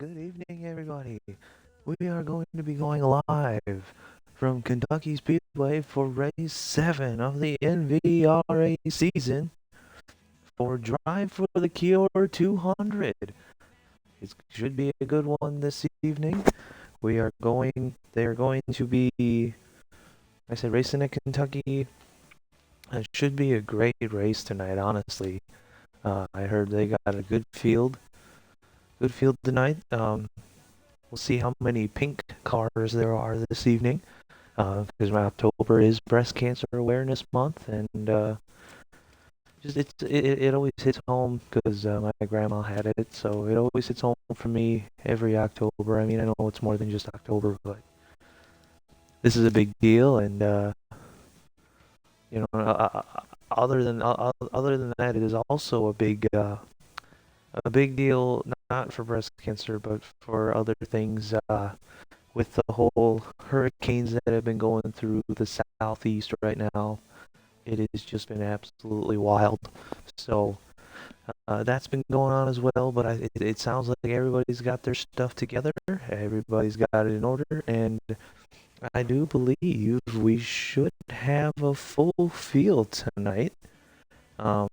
Good evening, everybody. We are going to be going live from Kentucky Speedway for race 7 of the NVRA season for Drive for the Cure 200. It should be a good one this evening. They are going to be, I said, racing at Kentucky. It should be a great race tonight, honestly. I heard they got a good field tonight. We'll see how many pink cars there are this evening, because October is Breast Cancer Awareness Month, and it always hits home because my grandma had it, so it always hits home for me every October. I mean, I know it's more than just October, but this is a big deal, and you know, other than that, it is also a big deal not for breast cancer, but for other things. With the whole hurricanes that have been going through the southeast right now, it has just been absolutely wild. So that's been going on as well, but it sounds like everybody's got their stuff together, everybody's got it in order, and I do believe we should have a full field tonight. Um,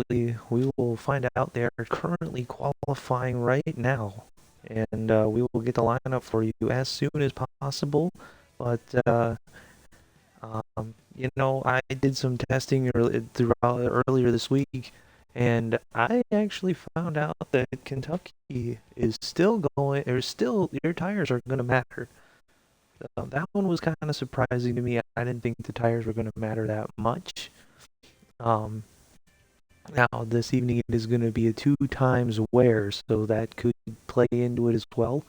we will find out. They're currently qualifying right now, and we will get the lineup for you as soon as possible. But I did some testing earlier this week, and I actually found out that Kentucky is still going, or still your tires are going to matter. That one was kind of surprising to me. I didn't think the tires were going to matter that much. Um, Now, this evening it is going to be a 2 times wear, so that could play into it as well,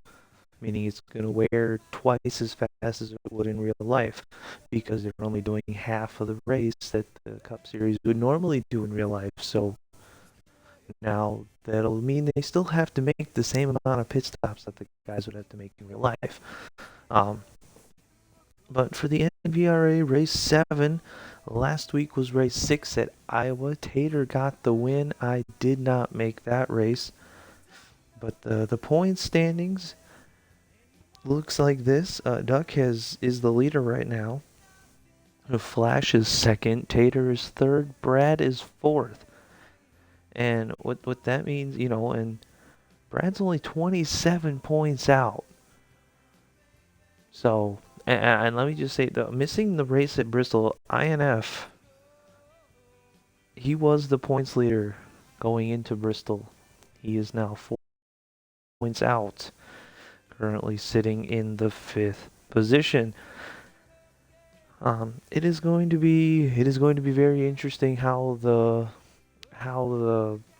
meaning it's going to wear twice as fast as it would in real life, because they're only doing half of the race that the Cup Series would normally do in real life. So now that'll mean they still have to make the same amount of pit stops that the guys would have to make in real life. Um, but for the NVRA race 7, last week was race 6 at Iowa. Tater got the win. I did not make that race. But the point standings looks like this. Duck is the leader right now. Flash is second. Tater is third. Brad is fourth. And what that means, and Brad's only 27 points out. So, and let me just say, missing the race at Bristol, INF, he was the points leader going into Bristol. He is now 4 points out, currently sitting in the 5th position. It is going to be very interesting how the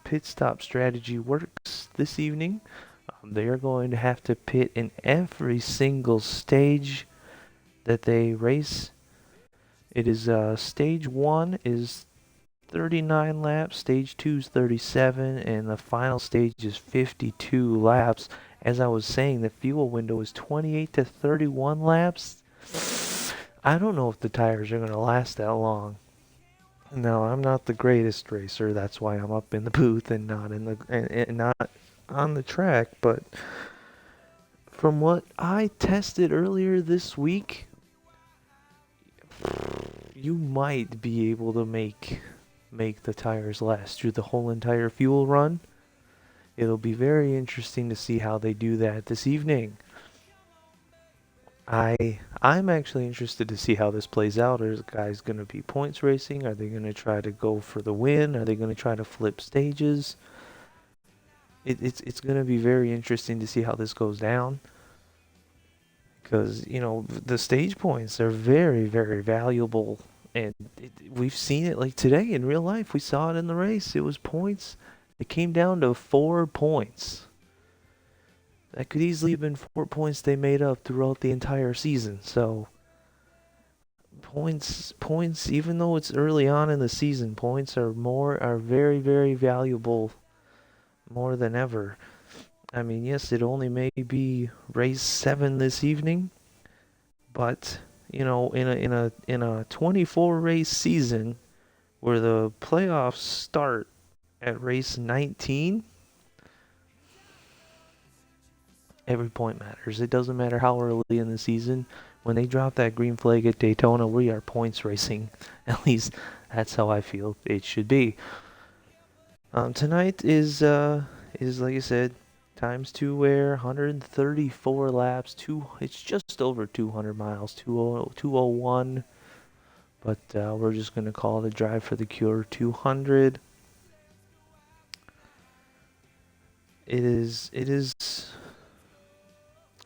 pit stop strategy works this evening. They are going to have to pit in every single stage that they race. It is stage 1 is 39 laps, stage 2 is 37, and the final stage is 52 laps. As I was saying, the fuel window is 28 to 31 laps. I don't know if the tires are going to last that long. No, I'm not the greatest racer. That's why I'm up in the booth and not and not on the track. But from what I tested earlier this week, you might be able to make the tires last through the whole entire fuel run. It'll be very interesting to see how they do that this evening. I'm actually interested to see how this plays out. Are the guys going to be points racing? Are they going to try to go for the win? Are they going to try to flip stages? It's going to be very interesting to see how this goes down. Because, the stage points are very, very valuable. And we've seen it like today in real life. We saw it in the race. It was points. It came down to 4 points. That could easily have been 4 points they made up throughout the entire season. So points, even though it's early on in the season, points are very, very valuable, more than ever. I mean, yes, it only may be race 7 this evening, but in a 24 race season where the playoffs start at race 19, every point matters. It doesn't matter how early in the season. When they drop that green flag at Daytona, we are points racing. At least that's how I feel it should be. Tonight is like I said, times two wear, 134 laps. It's just over 200 miles, 201. But we're just gonna call it a drive for the cure 200. It is.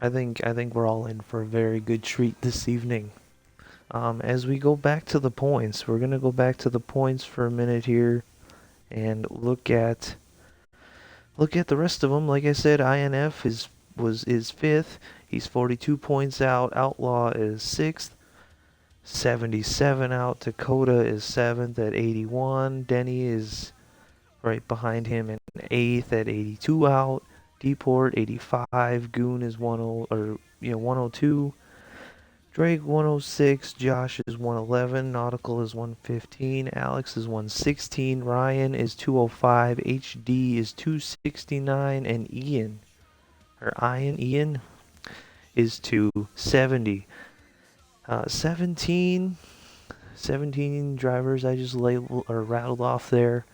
I think we're all in for a very good treat this evening. As we go back to the points, we're gonna go back to the points for a minute here and look at the rest of them. Like I said, INF is fifth. He's 42 points out. Outlaw is sixth. 77 out. Dakota is seventh at 81. Denny is right behind him in eighth at 82 out. Deport 85. Goon is 102. Drake 106, Josh is 111, Nautical is 115, Alex is 116, Ryan is 205, HD is 269, and Ian is 270. 17 drivers I just labeled or rattled off there.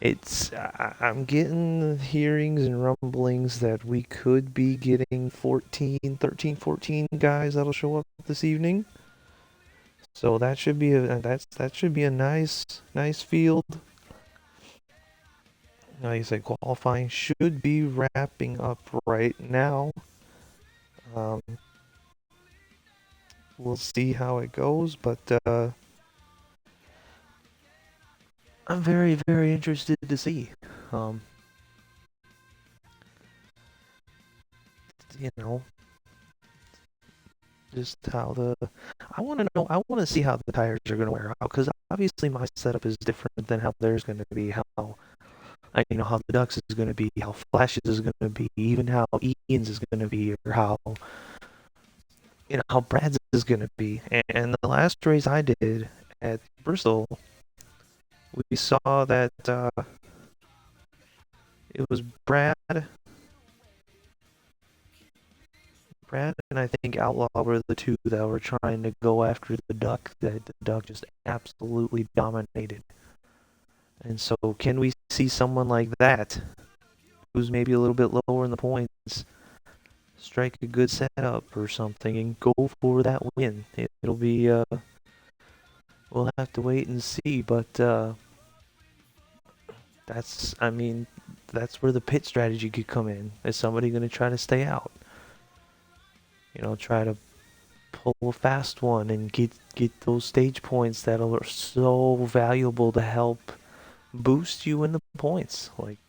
I'm getting hearings and rumblings that we could be getting 14 guys that'll show up this evening. So that should be a nice field. Like I said, qualifying should be wrapping up right now. Um, we'll see how it goes, but I'm very, very interested to see. Um, you know, just how I want to know. I want to see how the tires are going to wear out because obviously my setup is different than how theirs going to be. How how the Ducks is going to be, how Flashes is going to be, even how Ian's is going to be, or how Brad's is going to be. And the last race I did at Bristol, we saw that it was Brad and I think Outlaw were the two that were trying to go after the Duck, that the Duck just absolutely dominated. And so can we see someone like that, who's maybe a little bit lower in the points, strike a good setup or something and go for that win? It'll be, we'll have to wait and see, but that's where the pit strategy could come in. Is somebody going to try to stay out? Try to pull a fast one and get those stage points that are so valuable to help boost you in the points. Like,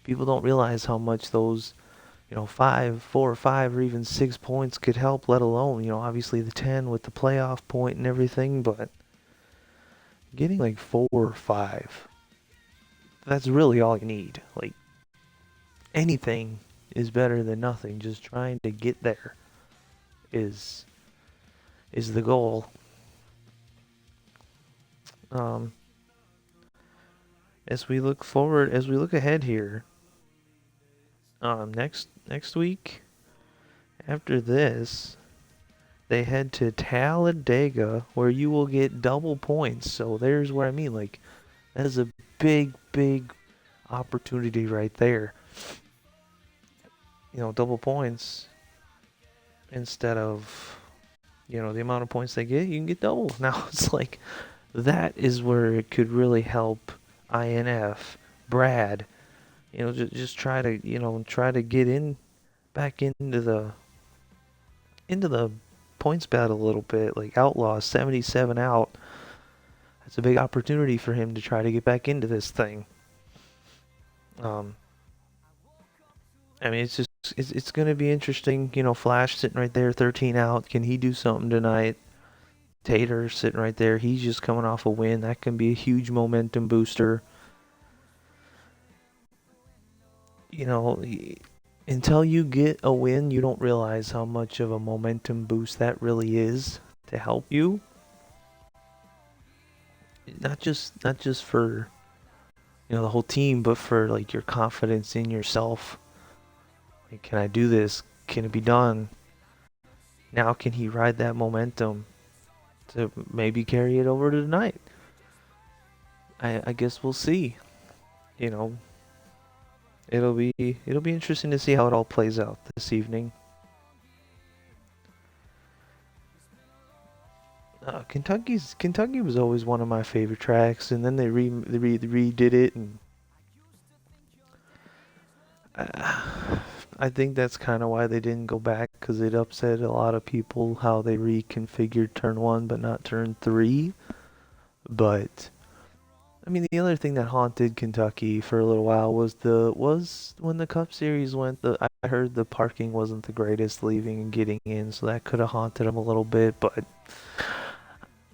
people don't realize how much those, 4 or 5 or even 6 points could help, let alone, obviously the 10 with the playoff point and everything, but getting like 4 or 5, that's really all you need. Like, anything is better than nothing. Just trying to get there is the goal. As we look ahead here, next week, after this, they head to Talladega, where you will get double points. So there's where I mean, like, that is a big opportunity right there. Double points instead of, the amount of points they get, you can get double. Now it's like, that is where it could really help INF, Brad, just try to get back into the points battle a little bit. Like, Outlaw 77 out. That's a big opportunity for him to try to get back into this thing. It's going to be interesting. Flash sitting right there, 13 out. Can he do something tonight? Tater sitting right there. He's just coming off a win. That can be a huge momentum booster. Until you get a win, you don't realize how much of a momentum boost that really is to help you. Not just for the whole team, but for like your confidence in yourself. Like, can I do this? Can it be done? Now, can he ride that momentum to maybe carry it over to tonight? I guess we'll see. You know, it'll be interesting to see how it all plays out this evening. Kentucky was always one of my favorite tracks, and then they redid it, and I think that's kind of why they didn't go back because it upset a lot of people how they reconfigured turn one but not turn three. But I mean, the other thing that haunted Kentucky for a little while was when the Cup Series went. I heard the parking wasn't the greatest leaving and getting in, so that could have haunted them a little bit. But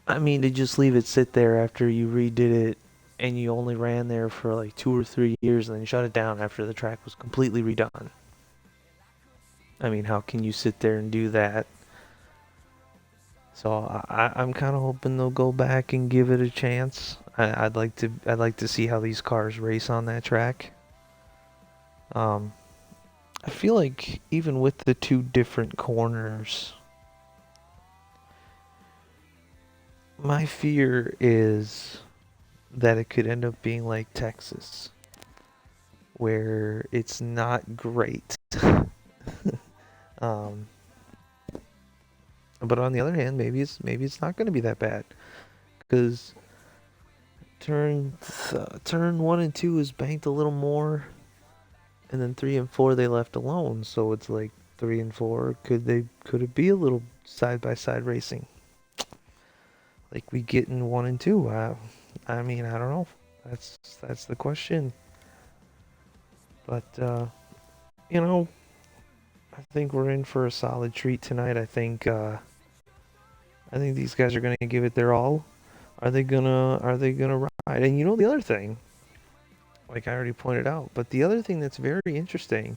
I mean, to just leave it sit there after you redid it and you only ran there for like 2 or 3 years and then shut it down after the track was completely redone. I mean, how can you sit there and do that? So I'm kind of hoping they'll go back and give it a chance. I'd like to see how these cars race on that track. Um, I feel like even with the two different corners, my fear is that it could end up being like Texas, where it's not great. um, but on the other hand, maybe it's not going to be that bad because turn one and two is banked a little more, and then three and four they left alone. So it's like three and four. Could it be a little side by side racing like we get in one and two? I mean, I don't know. That's the question. But you know, I think we're in for a solid treat tonight. I think these guys are gonna give it their all. Are they gonna ride? And the other thing, like I already pointed out, but the other thing that's very interesting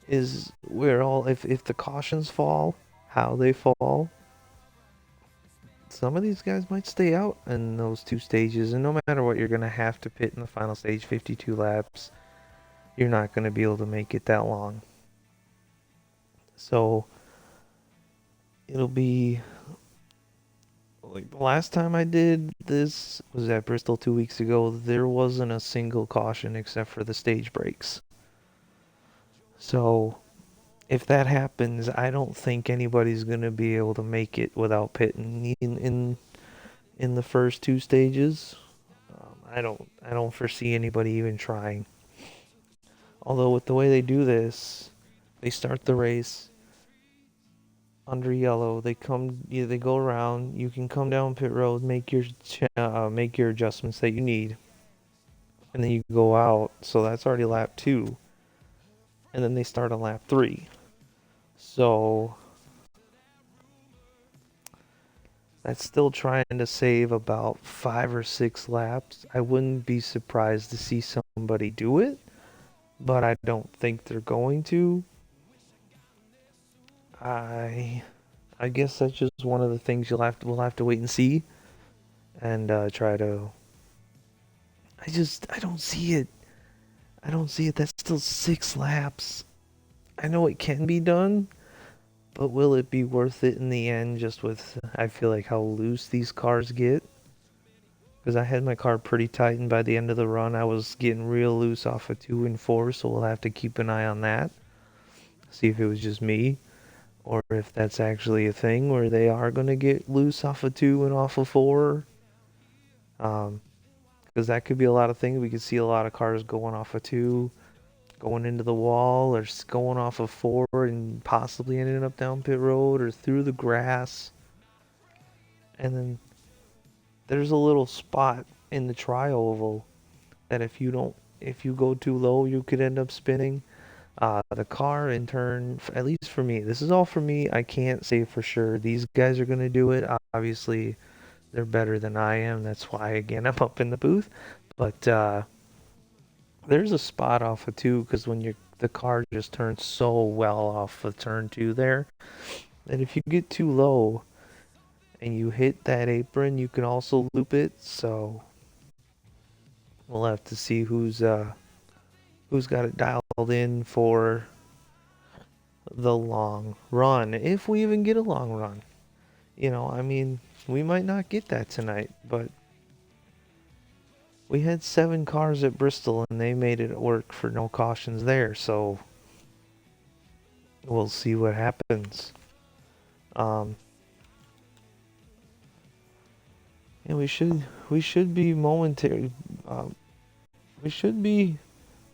is where all if the cautions fall, how they fall. Some of these guys might stay out in those two stages, and no matter what, you're gonna have to pit in the final stage, 52 laps. You're not gonna be able to make it that long. So it'll be like the last time I did this was at Bristol 2 weeks ago. There wasn't a single caution except for the stage breaks. So if that happens, I don't think anybody's gonna be able to make it without pitting in the first two stages. I don't foresee anybody even trying. Although with the way they do this, they start the race under yellow. They go around. You can come down pit road, make your adjustments that you need, and then you go out. So that's already lap two, and then they start on lap three. So that's still trying to save about 5 or 6 laps. I wouldn't be surprised to see somebody do it, but I don't think they're going to. I I guess that's just one of the things we'll have to wait and see and try to. I don't see it. I don't see it. That's still 6 laps. I know it can be done, but will it be worth it in the end? Just with I feel like how loose these cars get. Because I had my car pretty tight, and by the end of the run, I was getting real loose off of two and four. So we'll have to keep an eye on that. See if it was just me, or if that's actually a thing where they are going to get loose off of two and off of four. Um, because that could be a lot of things. We could see a lot of cars going off of two, going into the wall, or going off of four and possibly ending up down pit road or through the grass. And then there's a little spot in the tri-oval that if you go too low, you could end up spinning. The car in turn, at least for me, this is all for me. I can't say for sure these guys are gonna do it. Obviously, they're better than I am. That's why again I'm up in the booth. But there's a spot off of two because when the car just turns so well off of turn two there that if you get too low and you hit that apron, you can also loop it. So We'll have to see who's got it dialed in for the long run, if we even get a long run. I mean, we might not get that tonight, but we had 7 cars at Bristol and they made it work for no cautions there, so we'll see what happens. And we should be momentary. We should be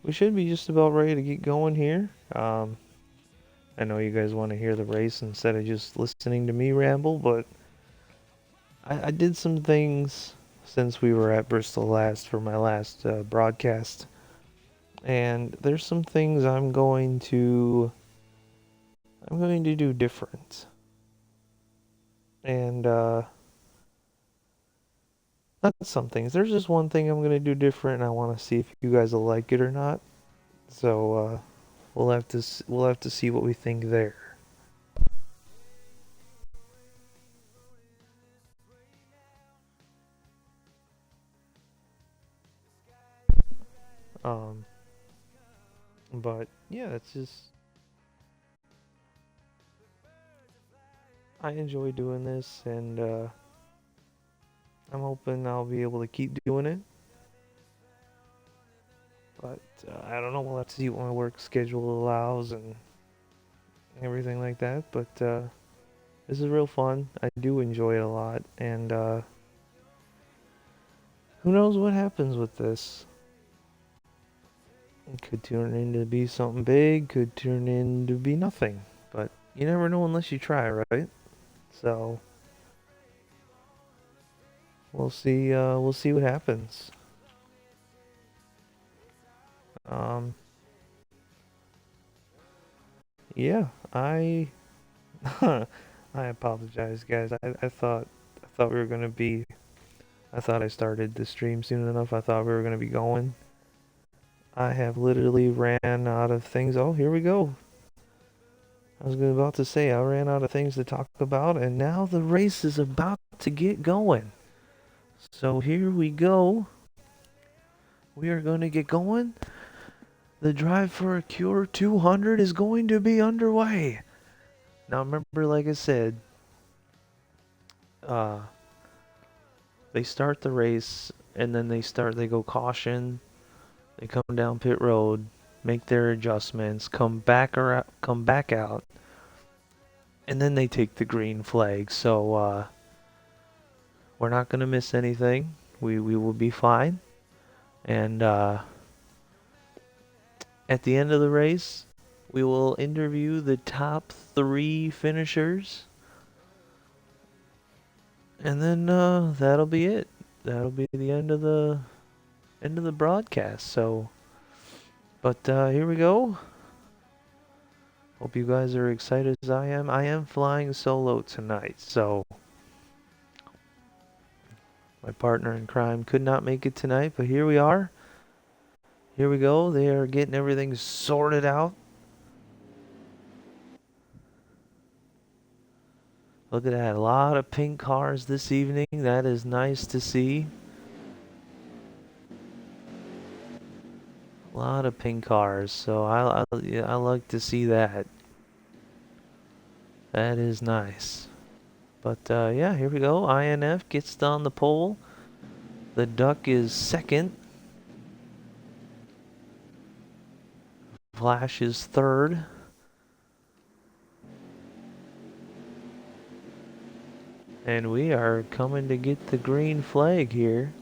just about ready to get going here. I know you guys want to hear the race instead of just listening to me ramble, but I did some things since we were at Bristol last for my last broadcast, and there's some things I'm going to do different, and not some things. There's just one thing I'm going to do different, and I want to see if you guys will like it or not. So we'll have to see what we think there. Um, but yeah, it's just I enjoy doing this, and I'm hoping I'll be able to keep doing it. But I don't know. We'll have to see what my work schedule allows and everything like that. But this is real fun. I do enjoy it a lot, and who knows what happens with this? It could turn into be something big. Could turn into be nothing. But you never know unless you try, right? So we'll see. We'll see what happens. Um, yeah, I apologize, guys. I thought we were gonna be. I thought I started the stream soon enough. I thought we were gonna be going. I have literally ran out of things. Oh, here we go. I was about to say I ran out of things to talk about, and now the race is about to get going. So here we go. We are going to get going. The drive for a Cure 200 is going to be underway. Now remember, like I said, uh, they start the race and then they go caution. They come down pit road, make their adjustments, come back out, and then they take the green flag. So we're not gonna miss anything. We will be fine. And at the end of the race, we will interview the top 3 finishers, and then that'll be it. That'll be the end of the broadcast. So, but here we go. Hope you guys are excited as I am. I am flying solo tonight, so my partner in crime could not make it tonight, but here we are. Here we go. They are getting everything sorted out. Look at that. A lot of pink cars this evening. That is nice to see. A lot of pink cars. So I like to see that. That is nice. But yeah, here we go. INF gets on the pole. The Duck is second. Flash is third. And we are coming to get the green flag here.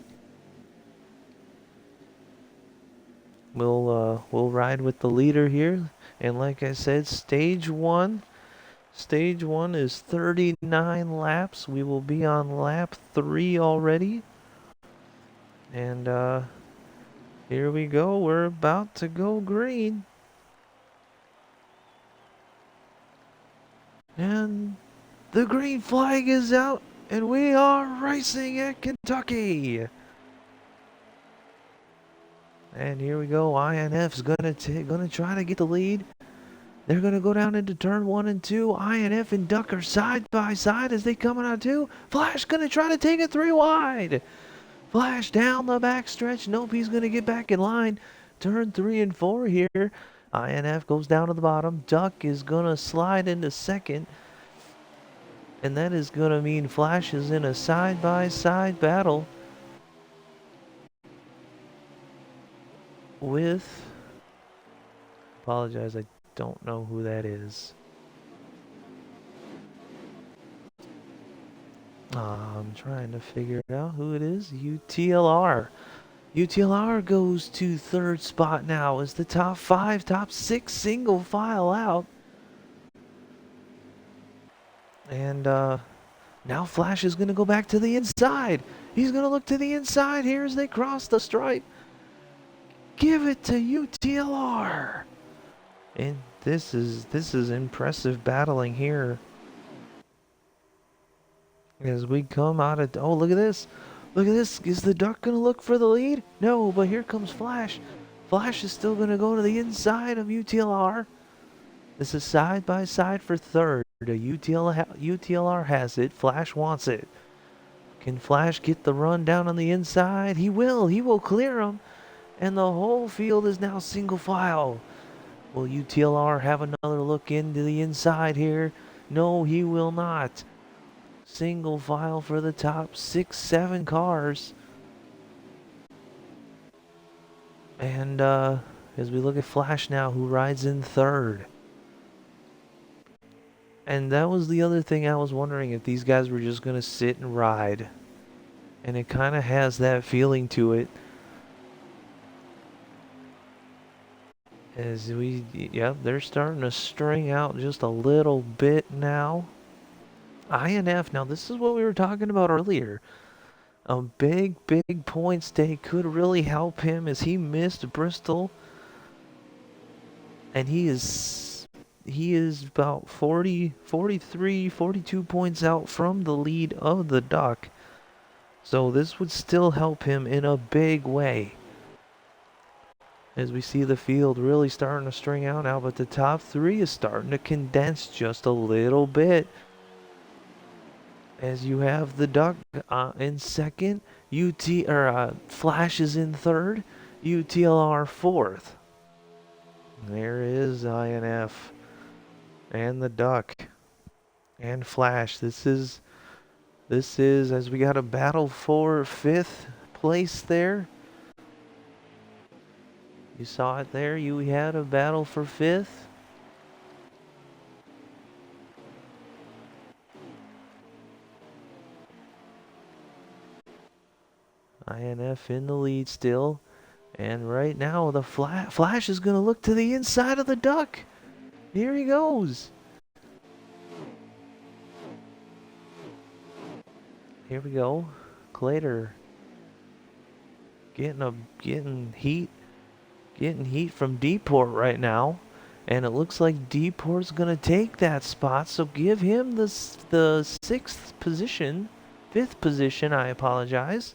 We'll ride with the leader here. And like I said, stage one is 39 laps. We will be on lap 3 already. And here we go. We're about to go green. And the green flag is out, and we are racing at Kentucky. And here we go. INF's gonna try to get the lead. They're gonna go down into turn 1 and 2. INF and Duck are side by side as they come out 2. Flash gonna try to take it 3 wide. Flash down the backstretch. Nope, he's going to get back in line. Turn 3 and 4 here. INF goes down to the bottom. Duck is going to slide into second. And that is going to mean Flash is in a side-by-side battle with... Apologize, I don't know who that is. I'm trying to figure out who it is. UTLR. UTLR goes to third spot now as the top 5, top 6 single file out. And now Flash is going to go back to the inside. He's going to look to the inside here as they cross the stripe. Give it to UTLR. And this is impressive battling here. As we come out of... Oh, look at this. Look at this. Is the Duck going to look for the lead? No, but here comes Flash. Flash is still going to go to the inside of UTLR. This is side by side for third. UTLR has it. Flash wants it. Can Flash get the run down on the inside? He will. He will clear him. And the whole field is now single file. Will UTLR have another look into the inside here? No, he will not. Single file for the top 6, 7 cars. And as we look at Flash now, who rides in third. And that was the other thing I was wondering, if these guys were just going to sit and ride. And it kind of has that feeling to it. As yep, they're starting to string out just a little bit now. INF, now this is what we were talking about earlier. A big points day could really help him, as he missed Bristol. And he is about 40, 43, 42 points out from the lead of the Duck. So this would still help him in a big way. As we see the field really starting to string out now, but the top 3 is starting to condense just a little bit. As you have the Duck in second, Flash is in third, UTLR fourth. There is INF and the Duck and Flash. This is as we got a battle for 5th place there. You saw it there. You had a battle for 5th. INF in the lead still. And right now the Flash is going to look to the inside of the Duck. Here he goes. Here we go. Clater getting heat from Deport right now. And it looks like Deport's going to take that spot. So give him the 6th position. 5th position, I apologize.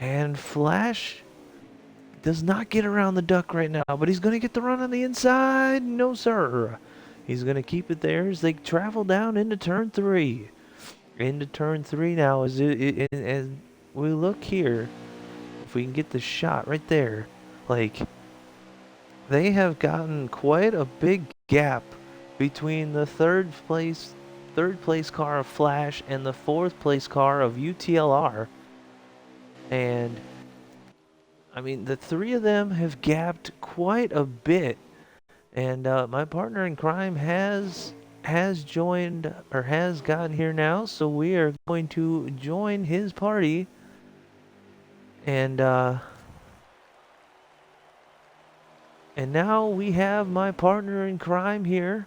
And Flash does not get around the Duck right now, but he's going to get the run on the inside. No, sir. He's going to keep it there as they travel down into turn 3. Into turn 3 now as we look here. If we can get the shot right there. Like, they have gotten quite a big gap between the third place car of Flash and the 4th place car of UTLR. And I mean, the 3 of them have gapped quite a bit. And my partner in crime has joined, or has gotten here now, so we are going to join his party. And now we have my partner in crime here.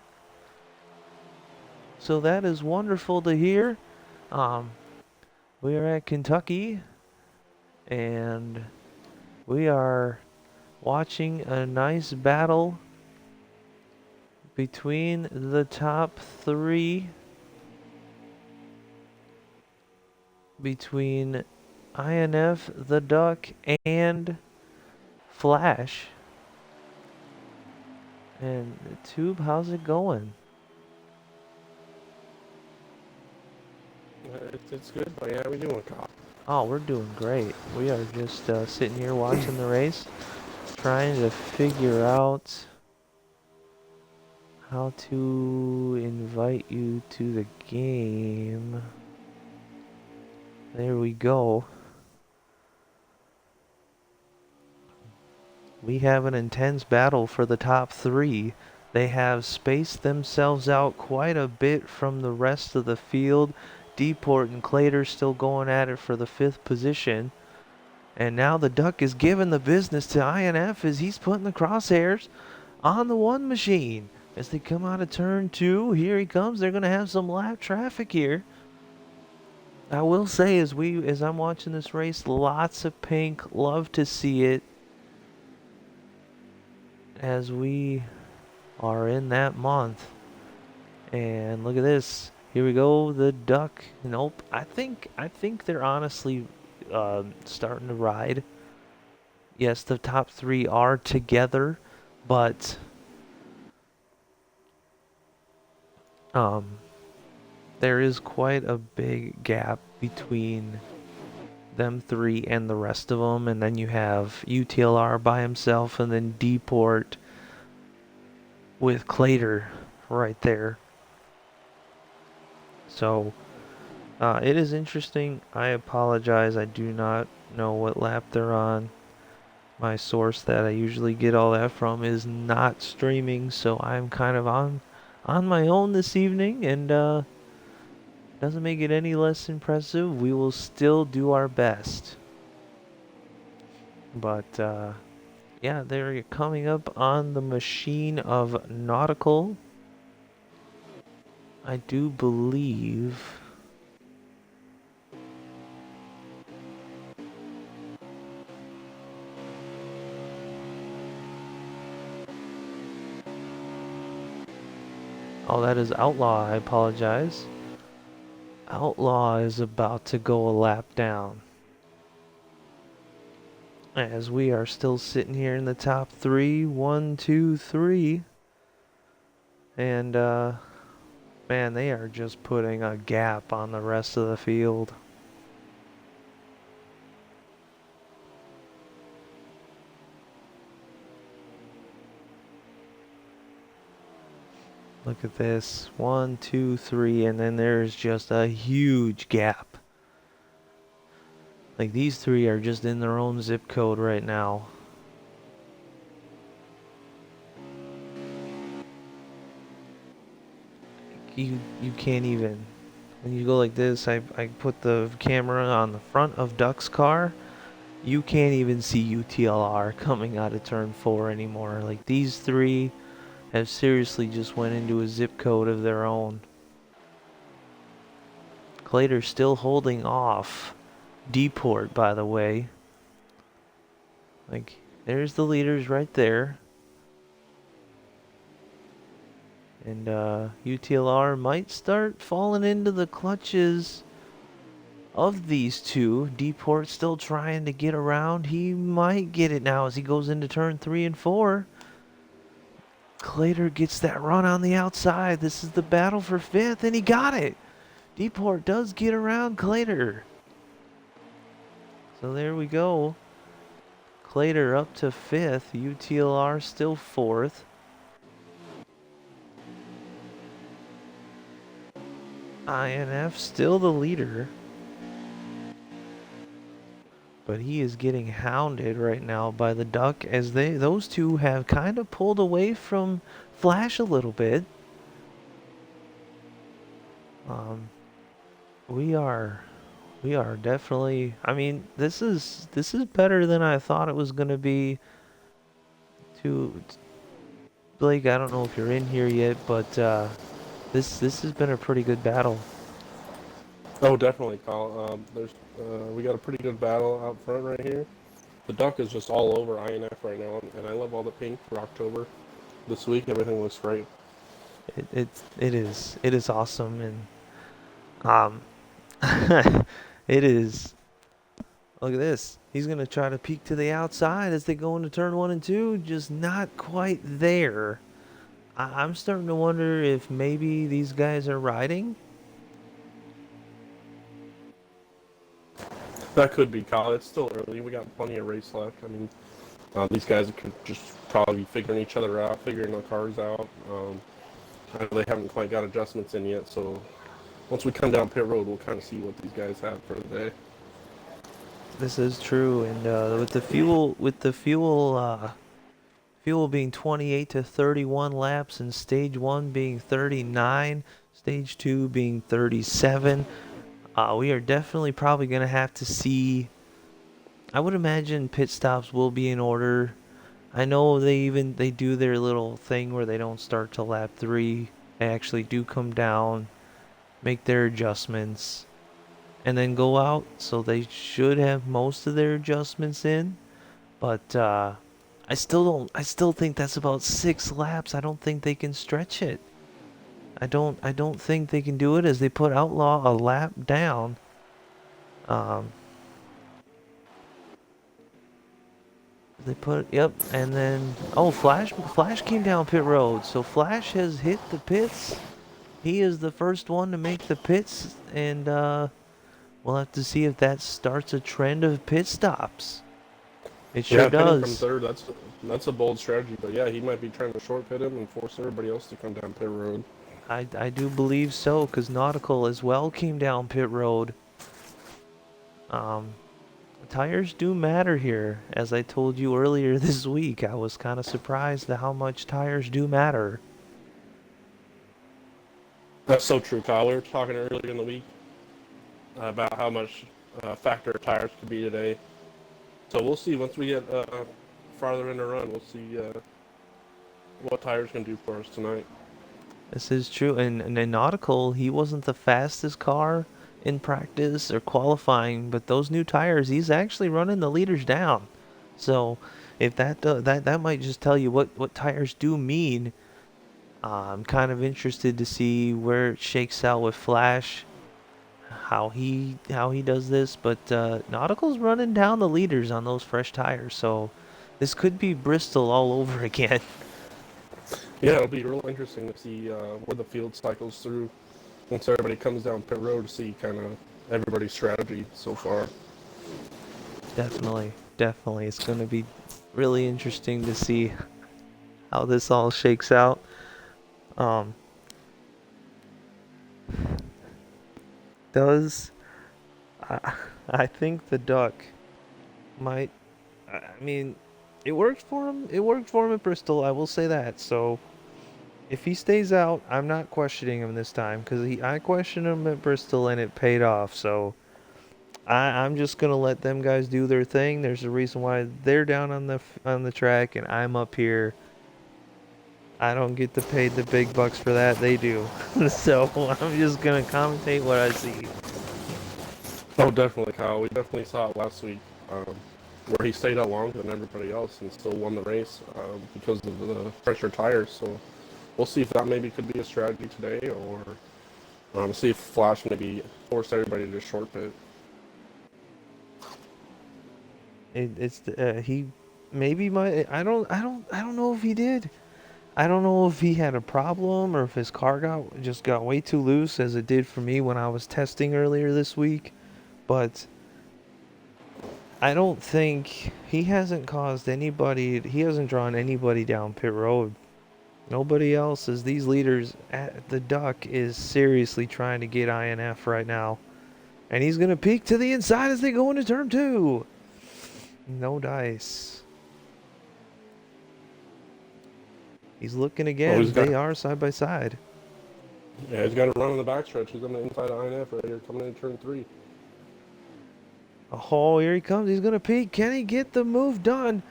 So that is wonderful to hear. We are at Kentucky, and we are watching a nice battle between the top 3, between INF, the Duck, and Flash. And Tube, how's it going? It's good, but yeah, we doing, Kyle? Oh, we're doing great. We are just sitting here watching the race, trying to figure out how to invite you to the game. There we go. We have an intense battle for the top three. They have spaced themselves out quite a bit from the rest of the field. Deport and Clater still going at it for the fifth position. And now the Duck is giving the business to INF as he's putting the crosshairs on the one machine. As they come out of turn two, here he comes. They're going to have some lap traffic here. I will say, as I'm watching this race, lots of pink. Love to see it as we are in that month. And look at this. Here we go. The Duck. Nope. I think they're honestly starting to ride. Yes, the top three are together, but um, there is quite a big gap between them three and the rest of them. And then you have UTLR by himself, and then Deport with Clater right there. So it is interesting. I apologize. I do not know what lap they're on. My source that I usually get all that from is not streaming, so I'm kind of on my own this evening, and doesn't make it any less impressive. We will still do our best. But yeah, they're coming up on the machine of Nautical. I do believe. Oh, that is Outlaw. I apologize. Outlaw is about to go a lap down. As we are still sitting here in the top three. 1, 2, 3. And, man, they are just putting a gap on the rest of the field. Look at this. 1, 2, 3, and then there's just a huge gap. Like, these three are just in their own zip code right now. You can't even. When you go like this, I put the camera on the front of Duck's car. You can't even see UTLR coming out of turn 4 anymore. Like, these three have seriously just went into a zip code of their own. Clater's still holding off Deport, by the way. Like, there's the leaders right there. And UTLR might start falling into the clutches of these two. Deport still trying to get around. He might get it now as he goes into turn 3 and 4. Clater gets that run on the outside. This is the battle for 5th, and he got it. Deport does get around Clater. So there we go. Clater up to 5th. UTLR still 4th. INF still the leader. But he is getting hounded right now by the Duck as those two have kind of pulled away from Flash a little bit. We are definitely, I mean, this is better than I thought it was going to be. To Blake, I don't know if you're in here yet, but this has been a pretty good battle. Oh, definitely, Kyle. We got a pretty good battle out front right here. The Duck is just all over INF right now, and I love all the pink for October. This week, everything looks great. It is awesome, and um it is. Look at this. He's going to try to peek to the outside as they go into turn 1 and 2. Just not quite there. I'm starting to wonder if maybe these guys are riding. That could be, Kyle. It's still early. We got plenty of race left. I mean, these guys could just probably be figuring each other out, figuring the cars out. I know they haven't quite got adjustments in yet, so once we come down pit road, we'll kind of see what these guys have for the day. This is true, and with the fuel being 28 to 31 laps, and stage one being 39, stage two being 37, we are definitely probably gonna have to see. I would imagine pit stops will be in order. I know they do their little thing where they don't start till lap 3. They actually do come down, make their adjustments, and then go out. So they should have most of their adjustments in. But I still think that's about 6 laps. I don't think they can stretch it. I don't think they can do it as they put Outlaw a lap down. Um, They put, yep, and then, oh, Flash came down pit road. So Flash has hit the pits. He is the first one to make the pits, and we'll have to see if that starts a trend of pit stops. It sure Yeah, pitting from does. third, that's a bold strategy. But yeah, he might be trying to short pit him and force everybody else to come down pit road. I do believe so, because Nautical as well came down pit road. Um, Tires do matter here. As I told you earlier this week, I was kind of surprised at how much tires do matter. That's so true, Kyle. We were talking earlier in the week about how much factor tires could be today. So we'll see once we get farther in the run. We'll see what tires can do for us tonight. This is true. And in Nautical, he wasn't the fastest car in practice or qualifying, but those new tires, he's actually running the leaders down. So if that might just tell you what tires do mean. I'm kind of interested to see where it shakes out with Flash, how he does this. But Nautical's running down the leaders on those fresh tires, so this could be Bristol all over again. Yeah, it'll be real interesting to see where the field cycles through once everybody comes down pit road to see kind of everybody's strategy so far. Definitely, definitely. It's going to be really interesting to see how this all shakes out. Um, does I, I think the duck might. I mean, it worked for him. It worked for him at Bristol. I will say that. So if he stays out, I'm not questioning him this time because I questioned him at Bristol and it paid off. So I'm just gonna let them guys do their thing. There's a reason why they're down on the track and I'm up here. I don't get to pay the big bucks for that. They do. So I'm just gonna commentate what I see. Oh, definitely, Kyle. We definitely saw it last week where he stayed out longer than everybody else and still won the race because of the fresher tires. So we'll see if that maybe could be a strategy today or see if Flash maybe force everybody to short pit. It's he maybe might. I don't know if he did. I don't know if he had a problem or if his car got way too loose as it did for me when I was testing earlier this week. But I don't think he hasn't caused anybody. He hasn't drawn anybody down pit road. Nobody else, as these leaders at the Duck is seriously trying to get INF right now. And he's going to peek to the inside as they go into turn 2. No dice. He's looking Oh, again. They are side by side. yeah, he's got to run on the backstretch. He's on the inside of INF right here coming into turn 3. Oh, here he comes. He's going to peek. Can he get the move done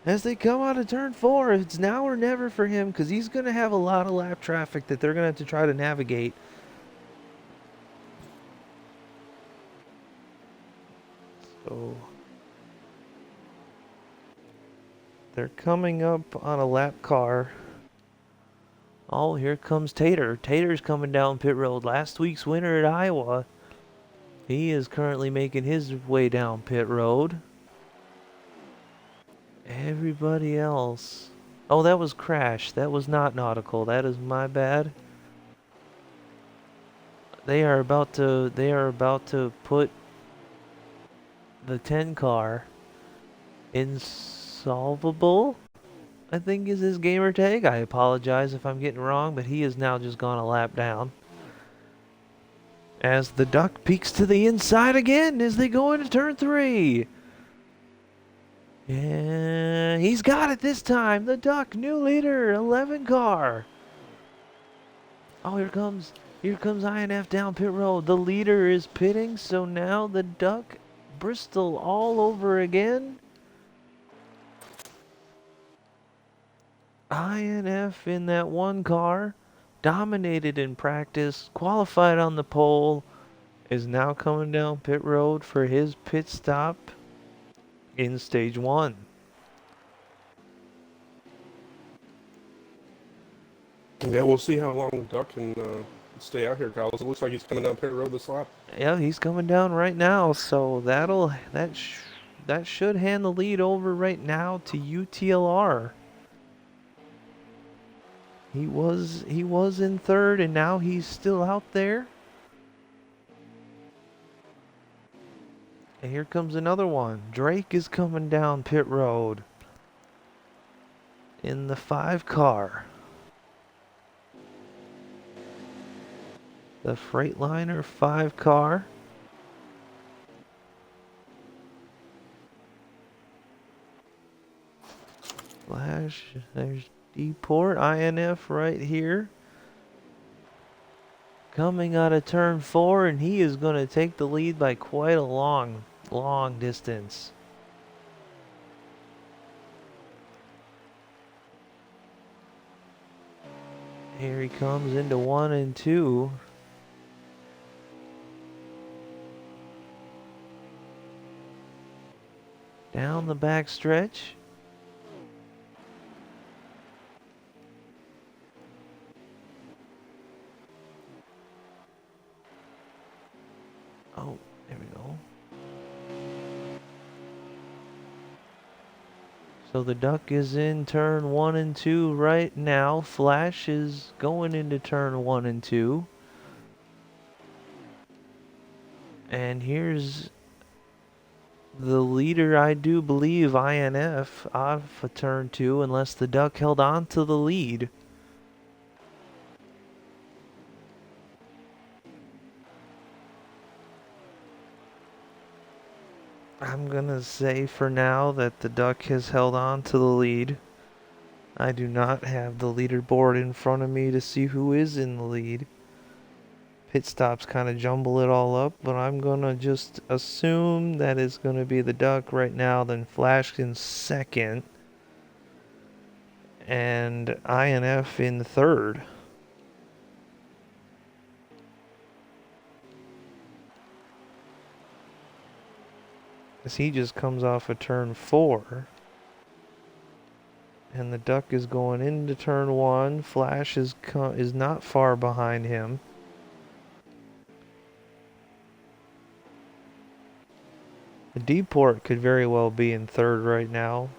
as they come out of turn 4? It's now or never for him because he's going to have a lot of lap traffic that they're going to have to try to navigate. So they're coming up on a lap car. Oh, here comes Tater. Tater's coming down pit road. Last week's winner at Iowa. He is currently making his way down pit road. Everybody else. Oh, that was Crash. That was not Nautical. That is my bad. They are about to put the 10 car, Insolvable, I think is his gamer tag. I apologize if I'm getting wrong, but he has now just gone a lap down. As the duck peeks to the inside again as they go into turn 3. And he's got it this time. The duck, new leader, 11 car. Oh, here comes INF down pit road. The leader is pitting, so now the duck, Bristol all over again. INF in that one car, dominated in practice, qualified on the pole, is now coming down pit road for his pit stop in stage 1. Yeah, we'll see how long the duck can stay out here, Kyle. It looks like he's coming down pit road this lap. Yeah, he's coming down right now, so that should hand the lead over right now to UTLR. He was in third, and now he's still out there. And here comes another one. Drake is coming down pit road in the 5 car. The Freightliner 5 car. Flash, there's D-Port, INF right here. Coming out of turn 4, and he is going to take the lead by quite a long distance. Here he comes into 1 and 2. Down the back stretch. Oh, there we go. So the duck is in turn 1 and 2 right now. Flash is going into turn 1 and 2. And here's the leader, I do believe, INF, off of turn 2, unless the duck held on to the lead. I'm gonna say for now that the duck has held on to the lead. I do not have the leaderboard in front of me to see who is in the lead. Pit stops kind of jumble it all up, but I'm gonna just assume that it's gonna be the duck right now, then Flash in second, and INF in third. As he just comes off of turn 4. And the duck is going into turn 1. Flash is not far behind him. The D-Port could very well be in third right now.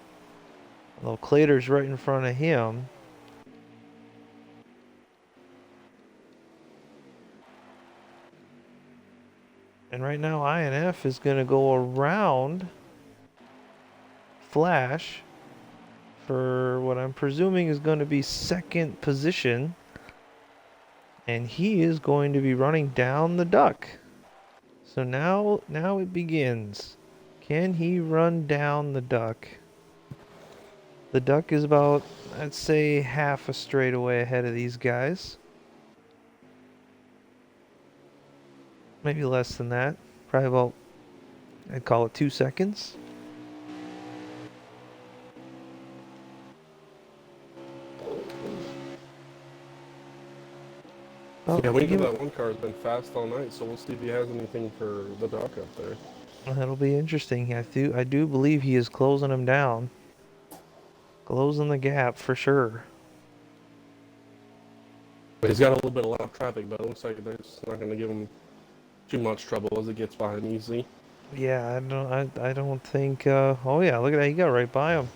Although Clater's right in front of him. And right now INF is going to go around Flash for what I'm presuming is going to be second position. And he is going to be running down the duck. So now it begins. Can he run down the duck? The duck is about, I'd say, half a straightaway ahead of these guys. Maybe less than that. Probably about, I'd call it 2 seconds. Oh, Yeah, we know that one car has been fast all night, so we'll see if he has anything for the duck up there. That'll be interesting. I do believe he is closing him down. Closing the gap for sure. But he's got a little bit of lap traffic, but it looks like that's not going to give him too much trouble as it gets by him easily. Yeah, I don't think. Oh yeah, look at that. He got right by him.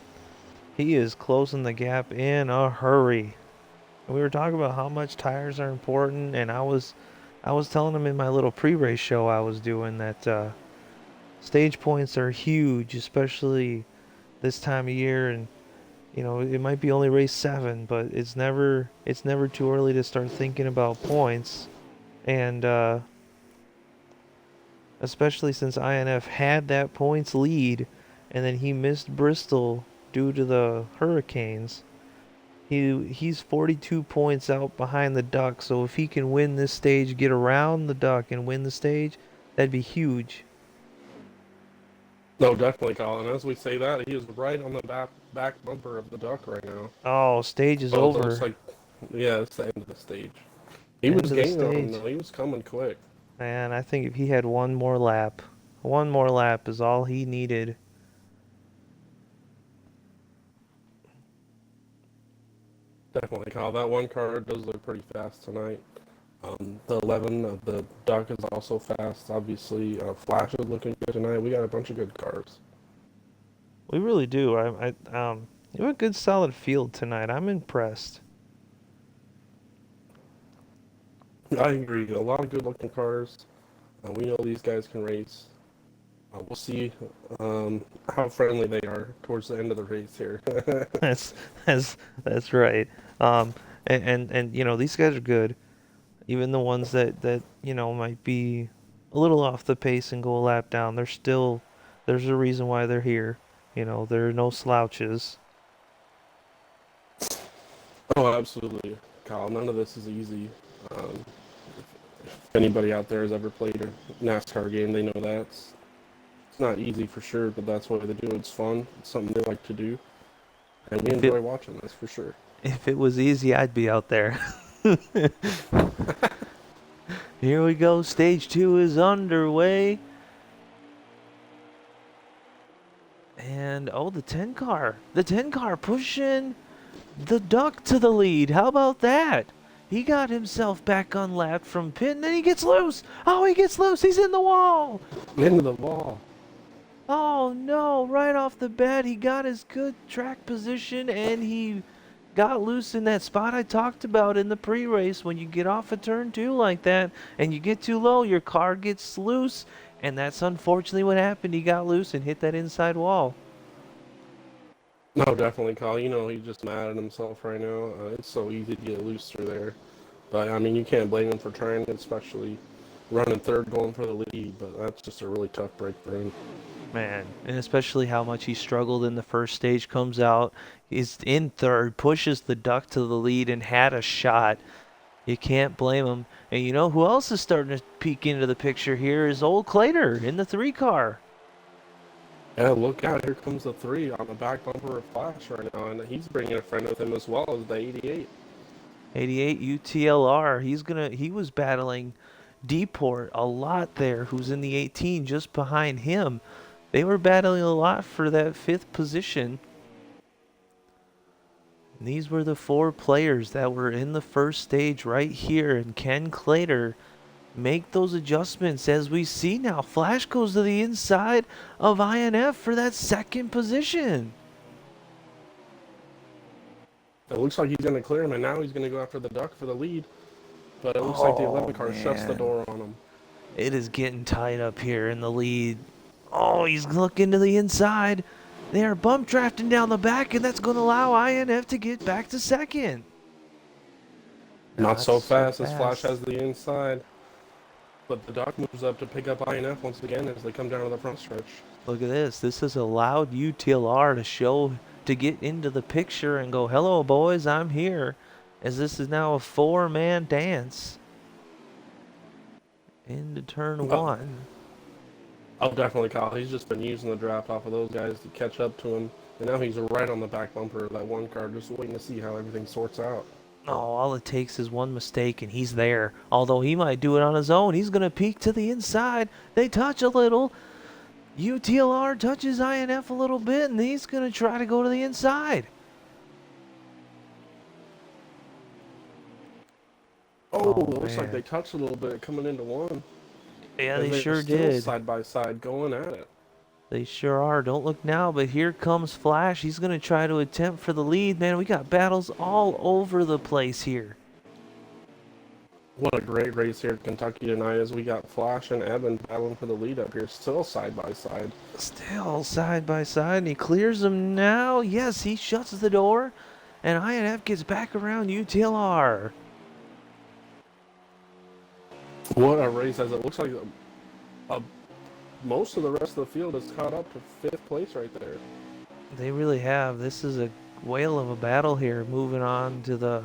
He is closing the gap in a hurry. We were talking about how much tires are important, and I was telling him in my little pre-race show I was doing that Stage points are huge, especially this time of year, and it might be only race 7, but it's never too early to start thinking about points. And especially since INF had that points lead, and then he missed Bristol due to the hurricanes. He's 42 points out behind the Duck, so if he can win this stage, get around the Duck and win the stage, that'd be huge. No, definitely, Colin. As we say that, he is right on the back bumper of the Duck right now. Oh, stage is Well, it looks over. like, yeah, it's the end of the stage. He End was of the gaining on him stage. though. He was coming quick. Man, I think if he had one more lap is all he needed. Definitely, Kyle. That one car does look pretty fast tonight. The 11 of the Duck is also fast. Obviously, Flash is looking good tonight. We got a bunch of good cars. We really do. You have a good solid field tonight. I'm impressed. I agree. A lot of good looking cars. We know these guys can race. We'll see how friendly they are towards the end of the race here. That's that's right. Um, and these guys are good. Even the ones that might be a little off the pace and go a lap down, there's a reason why they're here. There are no slouches. Oh, absolutely, Kyle. None of this is easy. Um, if anybody out there has ever played a NASCAR game, they know that it's not easy for sure, but that's why they do it. It's fun. It's something they like to do, and we If it enjoy watching this for sure. if it was easy, I'd be out there. Here we go. Stage 2 is underway. And oh, the 10 car. The 10 car pushing the Duck to the lead. How about that? He got himself back unlapped from pit, and then he gets loose. Oh, he gets loose. He's in the wall. Into the wall. Oh no, right off the bat, he got his good track position and he got loose in that spot I talked about in the pre-race. When you get off a turn 2 like that and you get too low, your car gets loose, and that's unfortunately what happened. He got loose and hit that inside wall. No, definitely, Kyle. You know, he's just mad at himself right now. It's so easy to get loose through there. But, I mean, you can't blame him for trying, especially running third, going for the lead. But that's just a really tough break for him. Man, and especially how much he struggled in the first stage, comes out, is in third, pushes the Duck to the lead and had a shot. You can't blame him. And you know who else is starting to peek into the picture here is old Clater in the 3 car. Yeah, look out. Here comes the 3 on the back bumper of Flash right now. And he's bringing a friend with him as well as the 88. 88 UTLR. He was battling Deport a lot there, who's in the 18 just behind him. They were battling a lot for that 5th position. And these were the 4 players that were in the first stage right here, and Ken Clater make those adjustments. As we see now, Flash goes to the inside of INF for that 2nd position. It looks like he's going to clear him, and now he's going to go after the Duck for the lead. But it looks like the 11 car shuts the door on him. It is getting tight up here in the lead. Oh, he's looking to the inside. They are bump drafting down the back, and that's going to allow INF to get back to 2nd. Not so fast as Flash has the inside. But the Duck moves up to pick up INF once again as they come down to the front stretch. Look at this. This has allowed UTLR to get into the picture and go, hello, boys, I'm here. As this is now a 4-man dance into turn 1. Oh, definitely, Kyle. He's just been using the draft off of those guys to catch up to him. And now he's right on the back bumper of that one car, just waiting to see how everything sorts out. Oh, all it takes is one mistake and he's there. Although he might do it on his own. He's going to peek to the inside. They touch a little. UTLR touches INF a little bit, and he's going to try to go to the inside. Oh, looks like they touched a little bit coming into one. Yeah, they sure still did. Side by side going at it. They sure are. Don't look now, but here comes Flash. He's going to try to attempt for the lead. Man, we got battles all over the place here. What a great race here at Kentucky tonight as we got Flash and Evan battling for the lead up here, still side by side. Still side by side, and he clears them now. Yes, he shuts the door, and INF gets back around UTLR. What a race, as it looks like most of the rest of the field has caught up to fifth place right there. They really have. This is a whale of a battle here, moving on to the,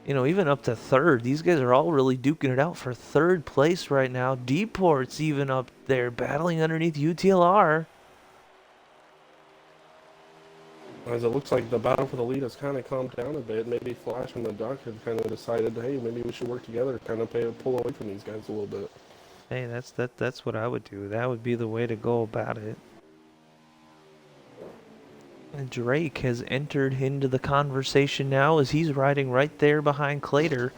even up to third. These guys are all really duking it out for third place right now. Deport's even up there, battling underneath UTLR. As it looks like the battle for the lead has kind of calmed down a bit. Maybe Flash and the Duck have kind of decided, hey, maybe we should work together, kind of pull away from these guys a little bit. Hey, that's what I would do. That would be the way to go about it. And Drake has entered into the conversation now as he's riding right there behind Clater.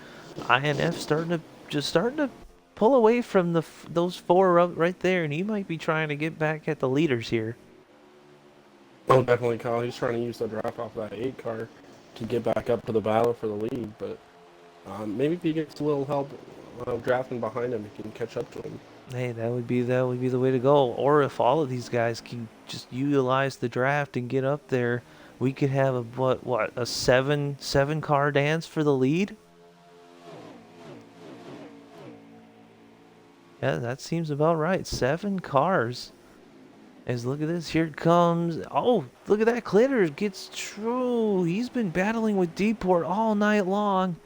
INF starting to pull away from those four up right there, and he might be trying to get back at the leaders here. Oh, definitely, Kyle. He's trying to use the draft off that 8 car to get back up to the battle for the lead, but maybe if he gets a little help drafting behind him, he can catch up to him. Hey, that would be the way to go. Or if all of these guys can just utilize the draft and get up there, we could have a seven car dance for the lead. Yeah, that seems about right. 7 cars. As look at this, here it comes. Oh, look at that. Clitter gets true. He's been battling with Deport all night long,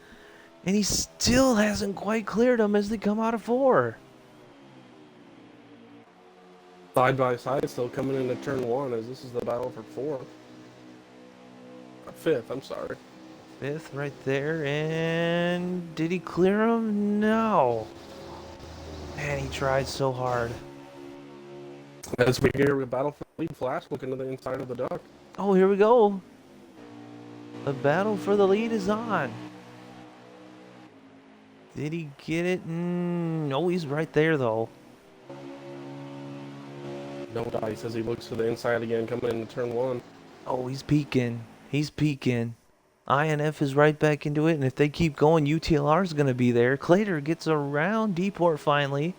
and he still hasn't quite cleared them as they come out of 4. Side by side, still coming into turn 1 as this is the battle for 4th. 5th, I'm sorry. 5th right there, and did he clear him? No. Man, he tried so hard. As we hear a battle for the lead, Flash looking to the inside of the Duck. Oh, here we go. The battle for the lead is on. Did he get it? No, he's right there, though. No dice as he looks to the inside again, coming into turn 1. Oh, he's peeking. He's peeking. INF is right back into it, and if they keep going, UTLR is going to be there. Clater gets around Deport finally.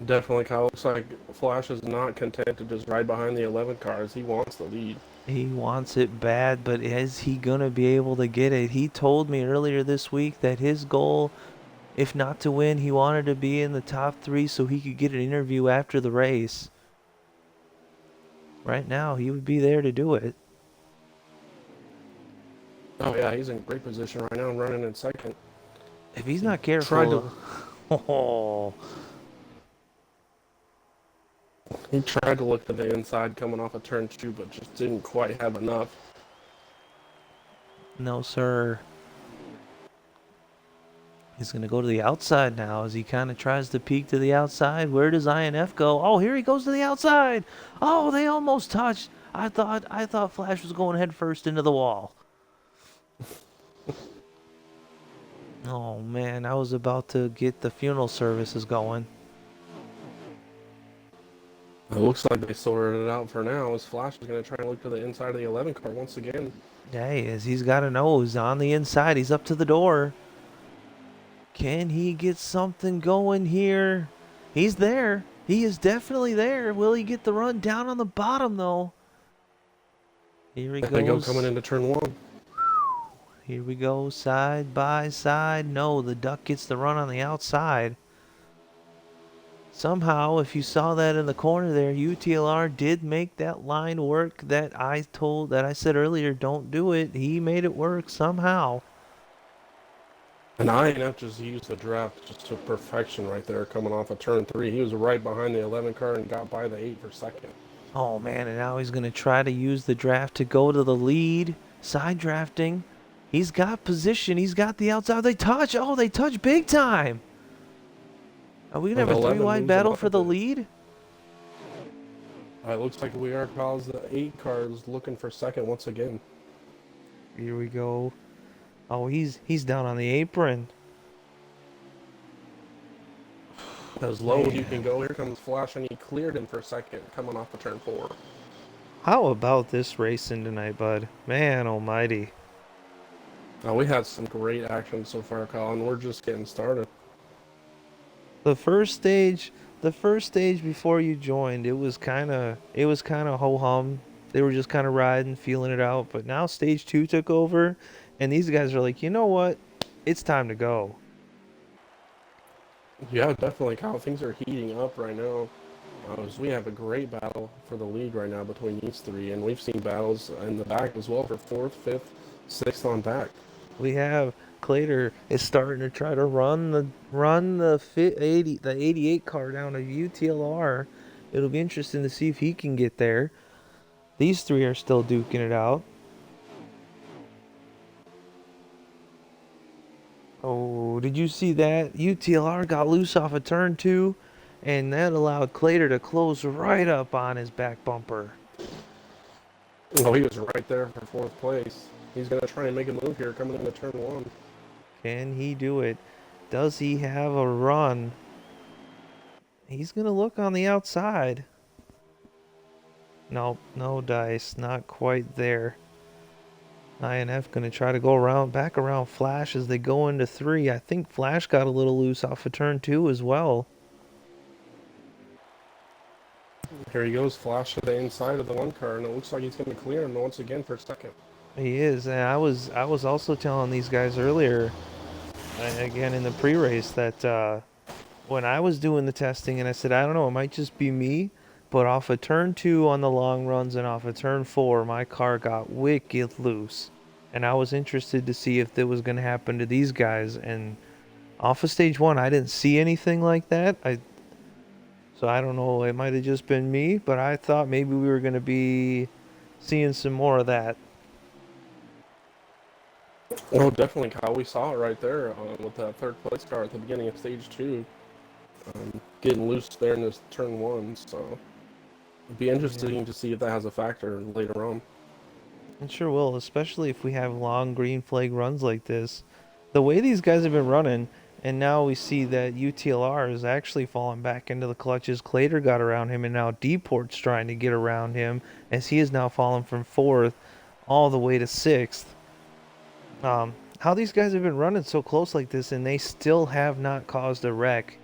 Definitely, Kyle. Looks like Flash is not content to just ride behind the 11 cars. He wants the lead. He wants it bad, but is he going to be able to get it? He told me earlier this week that his goal, if not to win, he wanted to be in the top 3 so he could get an interview after the race. Right now, he would be there to do it. Oh, yeah, he's in great position right now, running in second. If he's not careful... Oh... He tried to look to the inside coming off of turn 2, but just didn't quite have enough. No, sir. He's going to go to the outside now as he kind of tries to peek to the outside. Where does INF go? Oh, here he goes to the outside. Oh, they almost touched. I thought Flash was going head first into the wall. Oh, man, I was about to get the funeral services going. It looks like they sorted it out for now, as Flash is going to try and look to the inside of the 11 car once again. Hey, as he's got a nose on the inside. He's up to the door. Can he get something going here? He's there. He is definitely there. Will he get the run down on the bottom, though? Here he goes. They go coming into turn 1. Here we go, side by side. No, the Duck gets the run on the outside. Somehow, if you saw that in the corner there, UTLR did make that line work that I said earlier, don't do it. He made it work somehow. And INF just used the draft just to perfection right there coming off of turn 3. He was right behind the 11 car and got by the 8 for second. Oh, man, and now he's going to try to use the draft to go to the lead. Side drafting. He's got position. He's got the outside. They touch. Oh, they touch big time. Are we going to have a 3-wide battle for the lead? It looks like we are, because the 8 car is looking for second once again. Here we go. Oh, he's down on the apron. As low as you can go, here comes Flash, and he cleared him for second, coming off of turn 4. How about this racing tonight, bud? Man almighty. We had some great action so far, Kyle, and we're just getting started. The first stage, the first stage before you joined, it was kind of ho hum. They were just kind of riding, feeling it out. But now stage two took over, and these guys are like, you know what? It's time to go. Yeah, definitely, Kyle. Things are heating up right now. We have a great battle for the lead right now between these three, and we've seen battles in the back as well for fourth, fifth, sixth on back. We have Clater is starting to try to run the 80 the 88 car down to UTLR. It'll be interesting to see if he can get there. These three are still duking it out. Oh, did you see that? UTLR got loose off of turn two, and that allowed Clater to close right up on his back bumper. Oh, he was right there for fourth place. He's going to try and make a move here coming into turn one. Can he do it? Does he have a run? He's going to look on the outside. Nope, no dice, not quite there. INF going to try to go back around Flash as they go into three. I think Flash got a little loose off of turn two as well. Here he goes, flash to the inside of the one car, and it looks like he's going to clear him once again for second. He is, and I was also telling these guys earlier, again in the pre-race, that when I was doing the testing, and I said, I don't know, it might just be me, but off of turn two on the long runs and off of turn four, my car got wicked loose. And I was interested to see if that was going to happen to these guys. And off of stage one, I didn't see anything like that. So I don't know, it might have just been me, but I thought maybe we were going to be seeing some more of that. Oh, definitely, Kyle. We saw it right there with that third place car at the beginning of stage two, getting loose there in this turn one. So it'd be Yeah. interesting to see if that has a factor later on. It sure will, especially if we have long green flag runs like this. The way these guys have been running, and now we see that UTLR is actually falling back into the clutches. Clater got around him, and now Deport's trying to get around him as he is now falling from fourth all the way to sixth. How these guys have been running so close like this, and they still have not caused a wreck.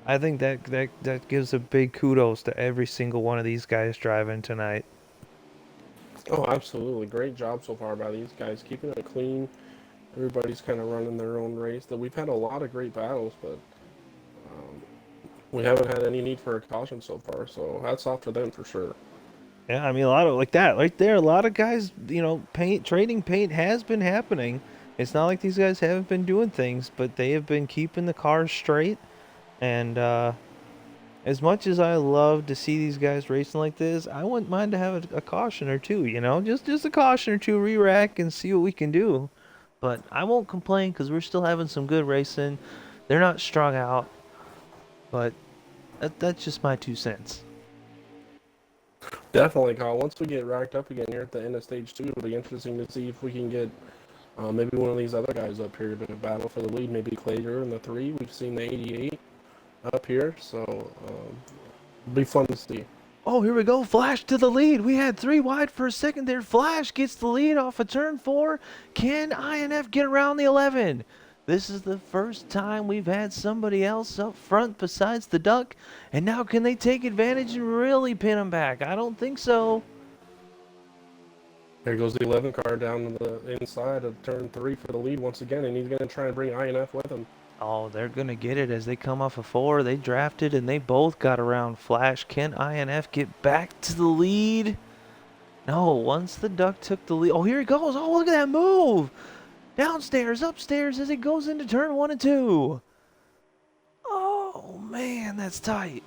I think that gives a big kudos to every single one of these guys driving tonight. Oh, absolutely. Great job so far by these guys, keeping it clean. Everybody's kind of running their own race. That we've had a lot of great battles, but um, we haven't had any need for a caution so far. So hats off to them for sure. Yeah, I mean a lot of like that right there. A lot of guys, paint trading paint has been happening. It's not like these guys haven't been doing things, but they have been keeping the cars straight. And as much as I love to see these guys racing like this, I wouldn't mind to have a caution or two. Just a caution or two, re-rack and see what we can do. But I won't complain because we're still having some good racing. They're not strung out, but that's just my 2 cents. Definitely, Kyle. Once we get racked up again here at the end of stage two, it'll be interesting to see if we can get maybe one of these other guys up here to battle for the lead. Maybe Clater in the three. We've seen the 88 up here, so it'll be fun to see. Oh, here we go. Flash to the lead. We had three wide for a second there. Flash gets the lead off of turn four. Can INF get around the 11? This is the first time we've had somebody else up front besides the Duck. And now can they take advantage and really pin him back? I don't think so. Here goes the 11 car down to the inside of turn three for the lead once again, and he's going to try and bring INF with him. Oh, they're going to get it as they come off of four. They drafted and they both got around Flash. Can INF get back to the lead? No, once the Duck took the lead. Oh, here he goes. Oh, look at that move. Downstairs, upstairs as it goes into turn one and two. Oh, man, that's tight.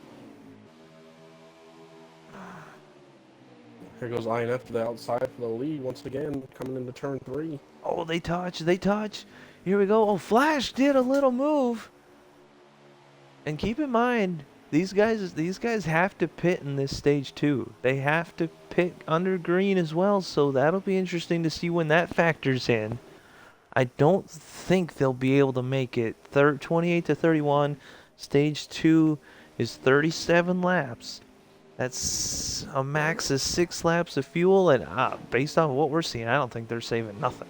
Here goes INF to the outside for the lead once again, coming into turn three. Oh, they touch, they touch. Here we go. Oh, Flash did a little move. And keep in mind, these guys have to pit in this stage two. They have to pit under green as well, so that'll be interesting to see when that factors in. I don't think they'll be able to make it. 28 to 31. Stage 2 is 37 laps. That's a max of 6 laps of fuel, and based on what we're seeing, I don't think they're saving nothing.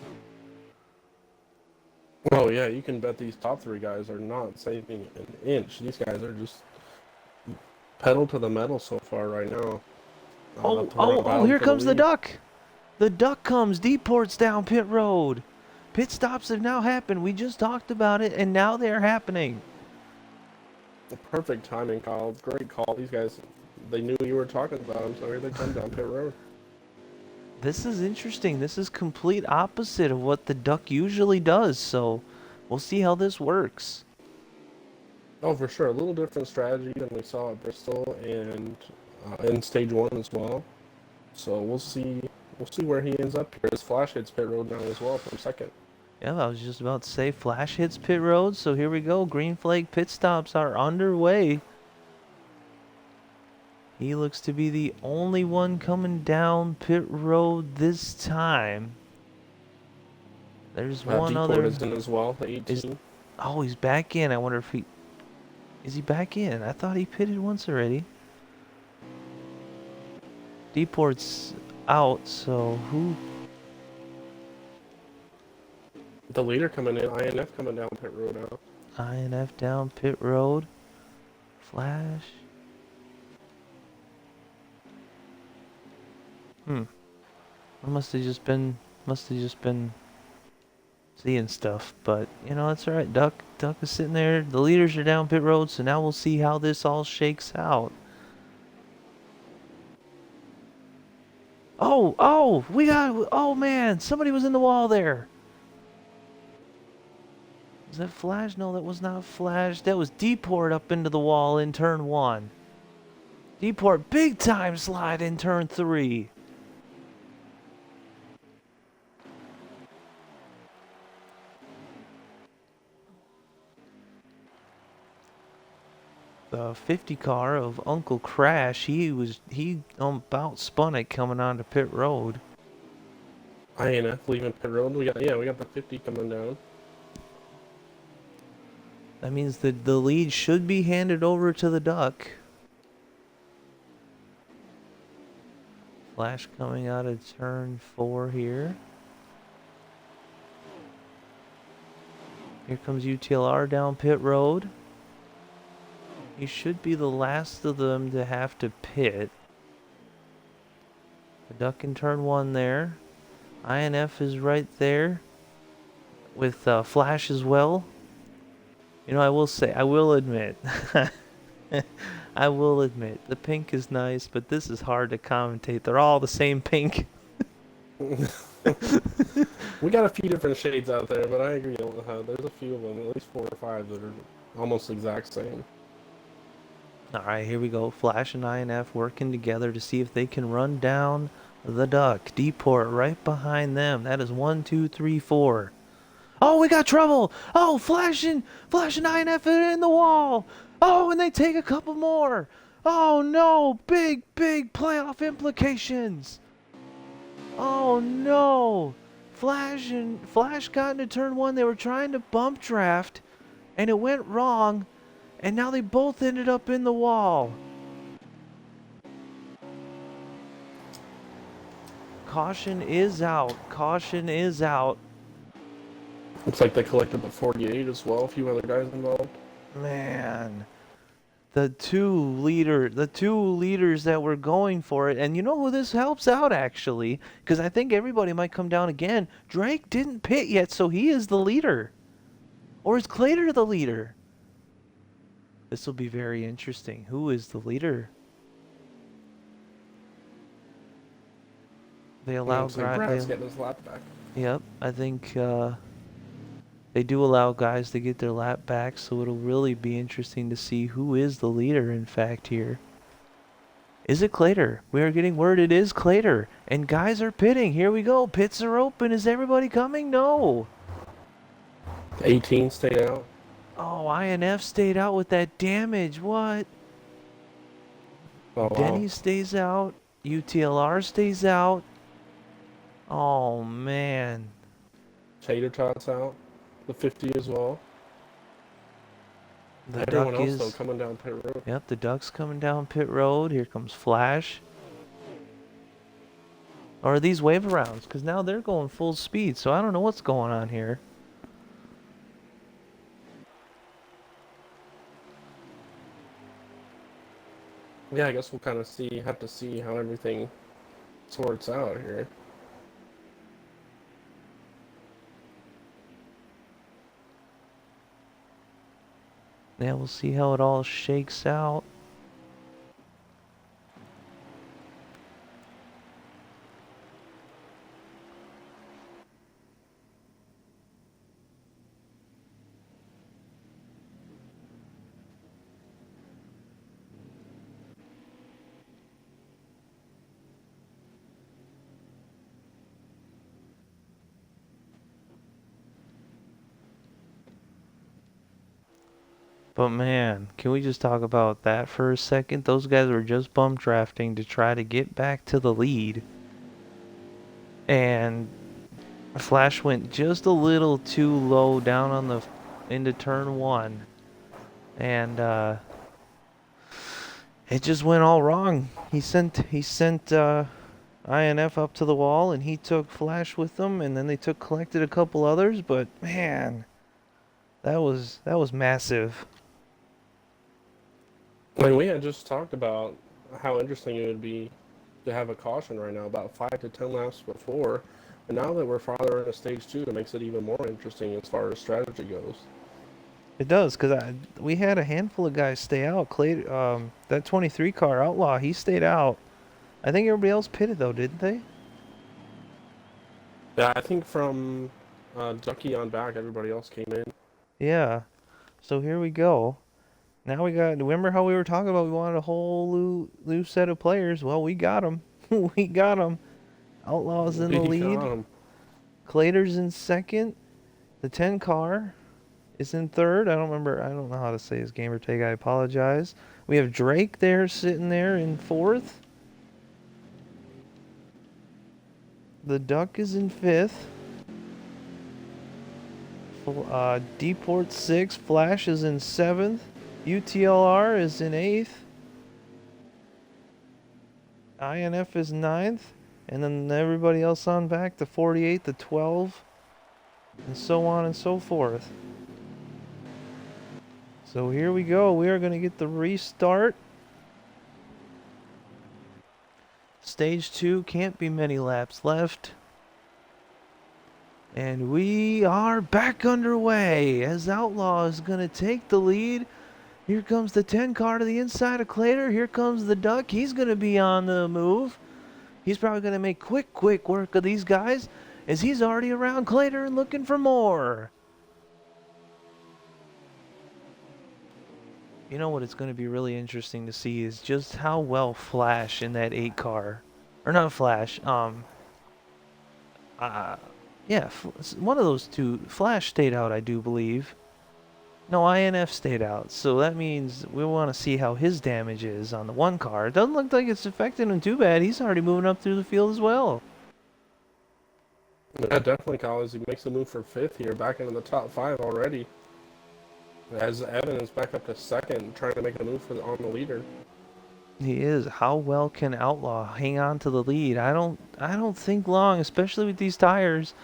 Oh yeah, you can bet these top three guys are not saving an inch. These guys are just pedal to the metal so far right now. Oh, oh, oh, Battling here for the comes the lead. duck. The duck comes. Deport's down pit road. Pit stops have now happened. We just talked about it, and now they're happening. Perfect timing, Kyle. Great call. These guys, they knew you were talking about them, so here they come down pit road. This is interesting. This is complete opposite of what the duck usually does, so we'll see how this works. Oh, for sure. A little different strategy than we saw at Bristol and in stage one as well. So we'll see. We'll see where he ends up here. His Flash hits pit road now as well from second. Yeah, I was just about to say Flash hits pit road, so here we go. Green flag pit stops are underway. He looks to be the only one coming down pit road this time. There's one Deport other. is in as well, the Is 18. Oh, he's back in. I wonder if he is he back in? I thought he pitted once already. Deport's out, so who? The leader coming in, INF coming down pit road now. INF down pit road. Flash. I must have just been seeing stuff, but you know that's all right. Duck is sitting there. The leaders are down pit road, so now we'll see how this all shakes out. Oh man, somebody was in the wall there. Was that Flash? No, that was not Flash. That was Deport up into the wall in turn 1. Deport big time slide in turn 3. The 50 car of Uncle Crash, he about spun it coming onto pit road. INF leaving pit road. We got the 50 coming down. That means that the lead should be handed over to the duck. Flash coming out of turn 4 here. Here comes UTLR down pit road. He should be the last of them to have to pit. The duck in turn 1 there. INF is right there with Flash as well. You know, I will admit, I will admit, the pink is nice, but this is hard to commentate. They're all the same pink. We got a few different shades out there, but I agree. There's a few of them, at least 4 or 5, that are almost exact same. All right, here we go. Flash and INF working together to see if they can run down the duck. Deport right behind them. That is 1, 2, 3, 4. Oh, we got trouble. Oh, Flash and INF are in the wall. Oh, and they take a couple more. Oh no, big playoff implications. Oh no. Flash got into turn 1. They were trying to bump draft and it went wrong. And now they both ended up in the wall. Caution is out. Caution is out. Looks like they collected the 48 as well. A few other guys involved. Man. The two leaders that were going for it. And you know who this helps out, actually? Because I think everybody might come down again. Drake didn't pit yet, so he is the leader. Or is Clater the leader? This will be very interesting. Who is the leader? They allow Brad's getting his lap back. Yep, I think they do allow guys to get their lap back, so it'll really be interesting to see who is the leader, in fact, here. Is it Clater? We are getting word it is Clater. And guys are pitting. Here we go. Pits are open. Is everybody coming? No. 18 stayed out. Oh, INF stayed out with that damage. What? Oh, wow. Denny stays out. UTLR stays out. Oh, man. Tater Tots out. The 50 as well. The Everyone duck else, is... though, coming down pit road. Yep, the duck's coming down pit road. Here comes Flash. Or are these wave arounds? Because now they're going full speed, so I don't know what's going on here. Yeah, I guess we'll kind of have to see how everything sorts out here. Yeah, we'll see how it all shakes out. But man, can we just talk about that for a second? Those guys were just bump drafting to try to get back to the lead. And Flash went just a little too low down on the into turn one. And it just went all wrong. He sent INF up to the wall and he took Flash with them and then they collected a couple others, but man, that was massive. I mean, we had just talked about how interesting it would be to have a caution right now, about 5 to 10 laps before. And now that we're farther into stage two, it makes it even more interesting as far as strategy goes. It does, because we had a handful of guys stay out. That 23 car Outlaw, he stayed out. I think everybody else pitted though, didn't they? Yeah, I think from Ducky on back, everybody else came in. Yeah. So here we go. Now we got. Remember how we were talking about we wanted a whole new set of players? Well, we got them. We got them. Outlaw's in the We lead. got him. Clater's in second. The 10 car is in third. I don't remember. I don't know how to say his gamer tag. I apologize. We have Drake there sitting there in fourth. The Duck is in fifth. Deport sixth. Flash is in seventh. UTLR is in eighth. INF is ninth. And then everybody else on back, the 48, the 12, and so on and so forth. So here we go. We are going to get the restart. Stage 2, can't be many laps left. And we are back underway as Outlaw is going to take the lead. Here comes the 10 car to the inside of Clater. Here comes the Duck. He's going to be on the move. He's probably going to make quick work of these guys as he's already around Clater and looking for more. You know what it's going to be really interesting to see is just how well Flash in that 8 car, or not Flash, uh, yeah, one of those two, Flash stayed out, I do believe. No, INF stayed out, so that means we want to see how his damage is on the 1 car. It doesn't look like it's affecting him too bad. He's already moving up through the field as well. Yeah, definitely, Kyle, as he makes a move for fifth here, back into the top five already. As Evan is back up to second, trying to make a move on the leader. He is. How well can Outlaw hang on to the lead? I don't think long, especially with these tires.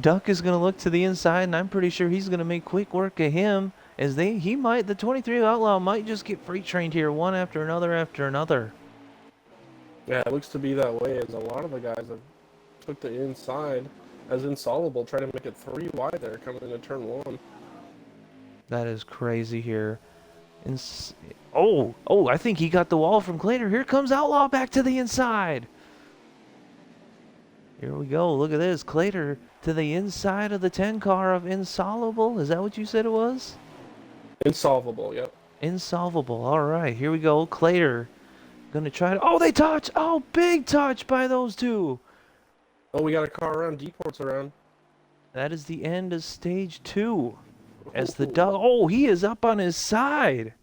Duck is going to look to the inside, and I'm pretty sure he's going to make quick work of him. The 23 Outlaw might just get freight trained here, one after another after another. Yeah, it looks to be that way, as a lot of the guys have took the inside as Insolvable, trying to make it 3 wide there coming into turn one. That is crazy here. I think he got the wall from Clater. Here comes Outlaw back to the inside. Here we go. Look at this. Clater to the inside of the 10 car of Insolvable. Is that what you said it was? Insolvable, yep. Insolvable. All right. Here we go. Clater gonna try to. Oh, they touch. Oh, big touch by those two. Oh, we got a car around, Deport's around. That is the end of stage 2. As the Duck. Oh, he is up on his side.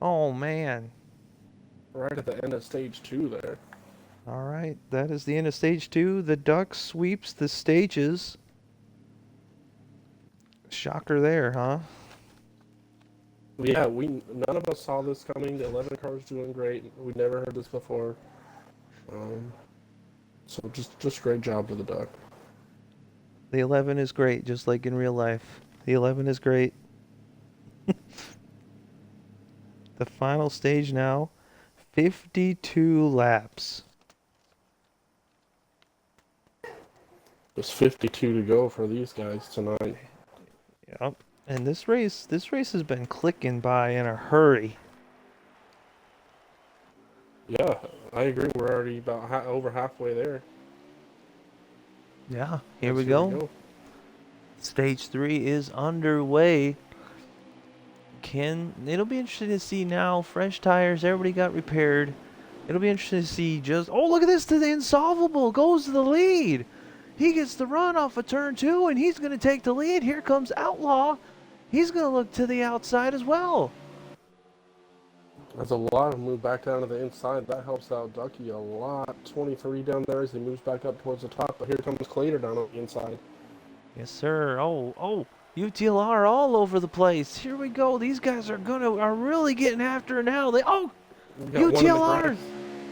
Oh, man. Right at the end of stage 2 there. All right, that is the end of stage 2. The Duck sweeps the stages. Shocker there, huh? Yeah, none of us saw this coming. The 11 car's doing great. We'd never heard this before. So just great job to the Duck. The 11 is great, just like in real life. The 11 is great. The final stage now. 52 laps. There's 52 to go for these guys tonight. Yep. And this race has been clicking by in a hurry. Yeah, I agree. We're already about over halfway there. Yeah, here Yes, we here we go. go. Stage 3 is underway. It'll be interesting to see now. Fresh tires, everybody got repaired. It'll be interesting to see look at this, the Insolvable goes to the lead. He gets the run off of turn 2 and he's going to take the lead. Here comes Outlaw. He's going to look to the outside as well. As a lot of move back down to the inside, that helps out Ducky a lot. 23 down there as he moves back up towards the top, but here comes Clater down on the inside. Yes, sir. UTLR all over the place. Here we go. These guys are really getting after it now. We got one in the UTLR, grass.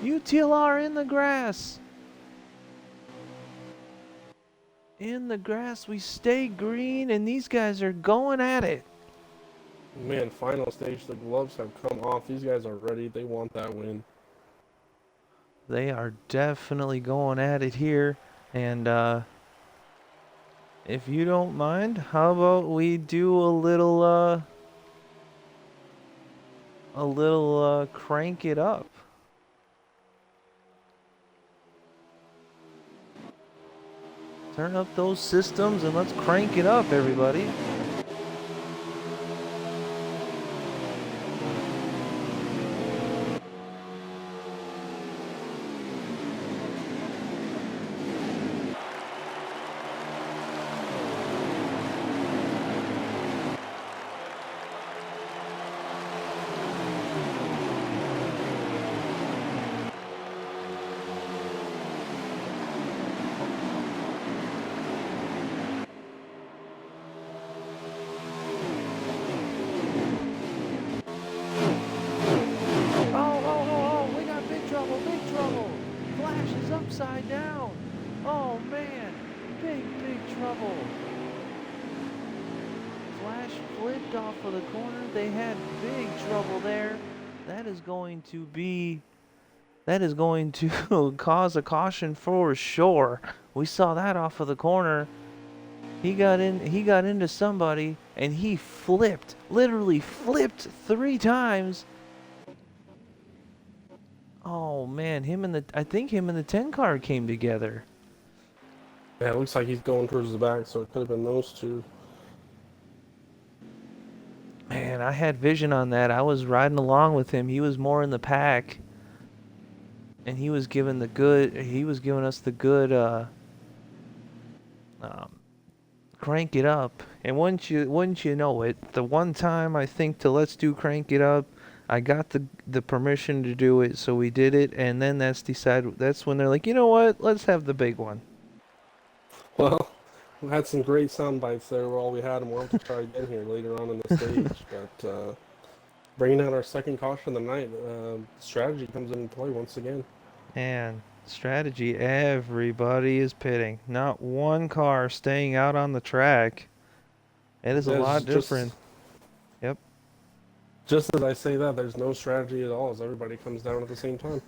UTLR in the grass. In the grass, we stay green, and these guys are going at it. Man, final stage, the gloves have come off. These guys are ready. They want that win. They are definitely going at it here, and if you don't mind, how about we do a little crank it up. Turn up those systems and let's crank it up, everybody. We got big trouble, big trouble. Flash is upside down. Oh man, big trouble. Flash flipped off of the corner. They had big trouble there. That is going to cause a caution for sure. We saw that off of the corner. He got into somebody and he literally flipped 3 times. Oh man, I think him and the 10 car came together. Yeah, it looks like he's going towards the back, so it could have been those two. Man, I had vision on that. I was riding along with him. He was more in the pack. And he was giving us the good crank it up. And wouldn't you know it, the one time I think to let's do crank it up, I got the permission to do it, so we did it, and then that's when they're like, you know what, let's have the big one. Well, we had some great sound bites there while we had them. We'll have to try again here later on in the stage. But bringing out our second caution of the night, strategy comes into play once again. And strategy, everybody is pitting. Not one car staying out on the track. It is a lot different. Yep. Just as I say that, there's no strategy at all as everybody comes down at the same time.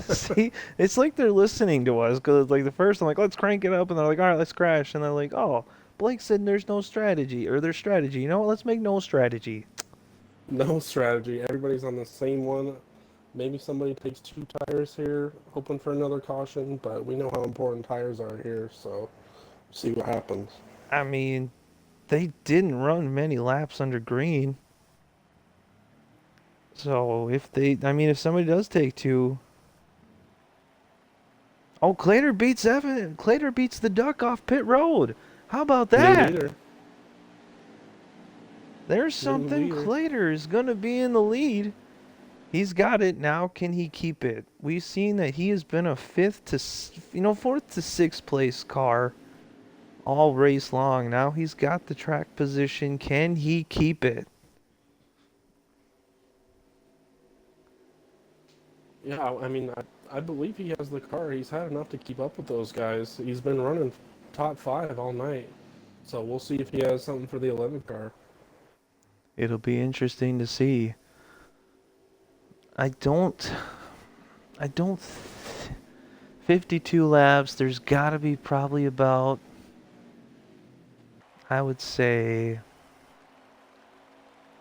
See, it's like they're listening to us because like the first I'm like, let's crank it up, and they're like, all right, let's crash, and they're like, oh, Blake said there's no strategy, or there's strategy. You know what? Let's make no strategy. No strategy. Everybody's on the same one. Maybe somebody takes 2 tires here, hoping for another caution, but we know how important tires are here, so see what happens. I mean, they didn't run many laps under green. So if somebody does take 2. Oh, Clater beats Evan. Clater beats the Duck off pit road. How about that? Leader. There's something. Clater is going to be in the lead. He's got it. Now can he keep it? We've seen that he has been a 4th to 6th place car all race long. Now he's got the track position. Can he keep it? Yeah, I mean, I believe he has the car. He's had enough to keep up with those guys. He's been running top 5 all night. So we'll see if he has something for the 11 car. It'll be interesting to see. I don't I don't. 52 laps. There's got to be probably about, I would say,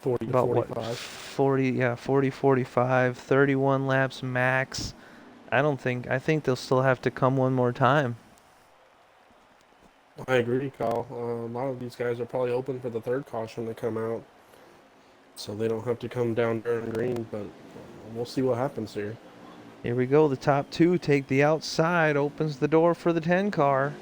40 to about what, 45. 40, yeah, 40, 45, 31 laps max. I think they'll still have to come one more time. I agree, Kyle. A lot of these guys are probably open for the third caution to come out, so they don't have to come down during green, but we'll see what happens here. Here we go. The top two take the outside, opens the door for the 10 car.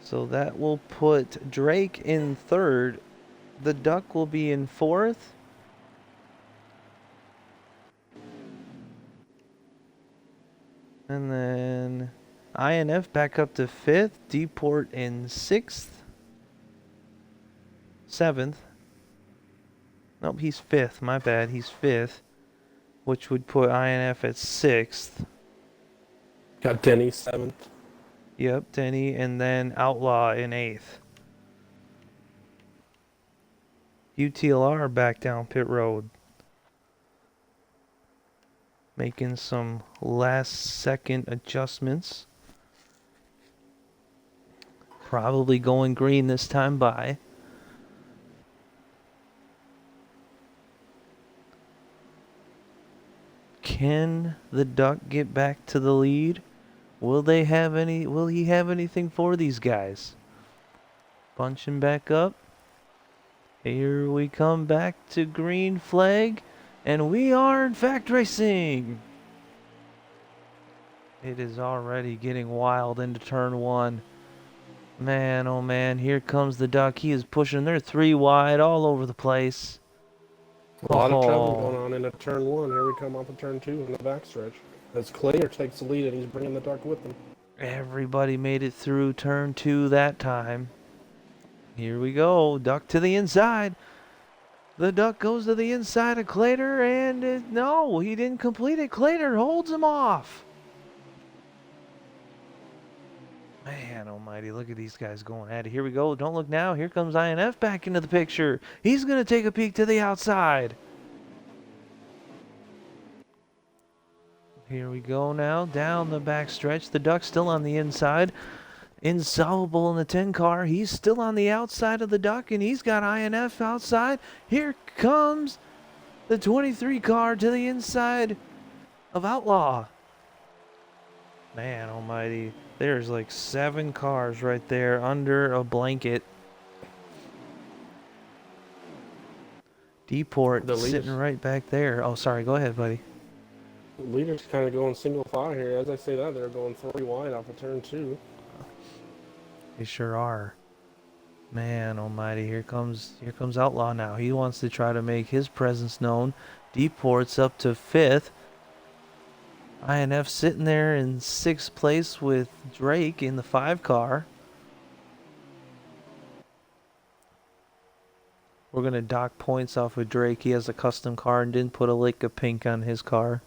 So that will put Drake in third. The Duck will be in fourth. And then INF back up to fifth. Deport in sixth. Seventh. Nope, he's fifth. My bad. He's fifth. Which would put INF at sixth. Got Denny 7th. Yep, Denny. And then Outlaw in eighth. UTLR back down pit road. Making some last second adjustments. Probably going green this time by. Can the Duck get back to the lead? Will he have anything for these guys? Bunching back up. Here we come back to green flag. And we are in fact racing. It is already getting wild into turn one. Man, oh man, here comes the Duck. He is pushing. They're three wide all over the place. A lot of trouble Oh, going on into turn one. Here we come off of turn two in the backstretch. As Clayer takes the lead and he's bringing the Duck with him. everybody made it through turn two that time. Here we go. Duck to the inside. The Duck goes to the inside of Clater, and no, he didn't complete it. Clater holds him off. Man almighty, look at these guys going at it. Here we go. Don't look now. Here comes INF back into the picture. He's going to take a peek to the outside. Here we go now. Down the back stretch. The Duck still on the inside. Insolvable in the 10 car. He's still on the outside of the Duck, and he's got INF outside. Here comes the 23 car to the inside of Outlaw. Man almighty. There's like 7 cars right there under a blanket. Deport sitting right back there. Oh, sorry. Go ahead, buddy. The leaders kind of going single file here. As I say that, they're going 3 wide off of turn two. They sure are. Man almighty, here comes Outlaw now. He wants to try to make his presence known. Deport's up to 5th. INF sitting there in 6th place with Drake in the 5 car. We're going to dock points off of Drake. He has a custom car and didn't put a lick of pink on his car.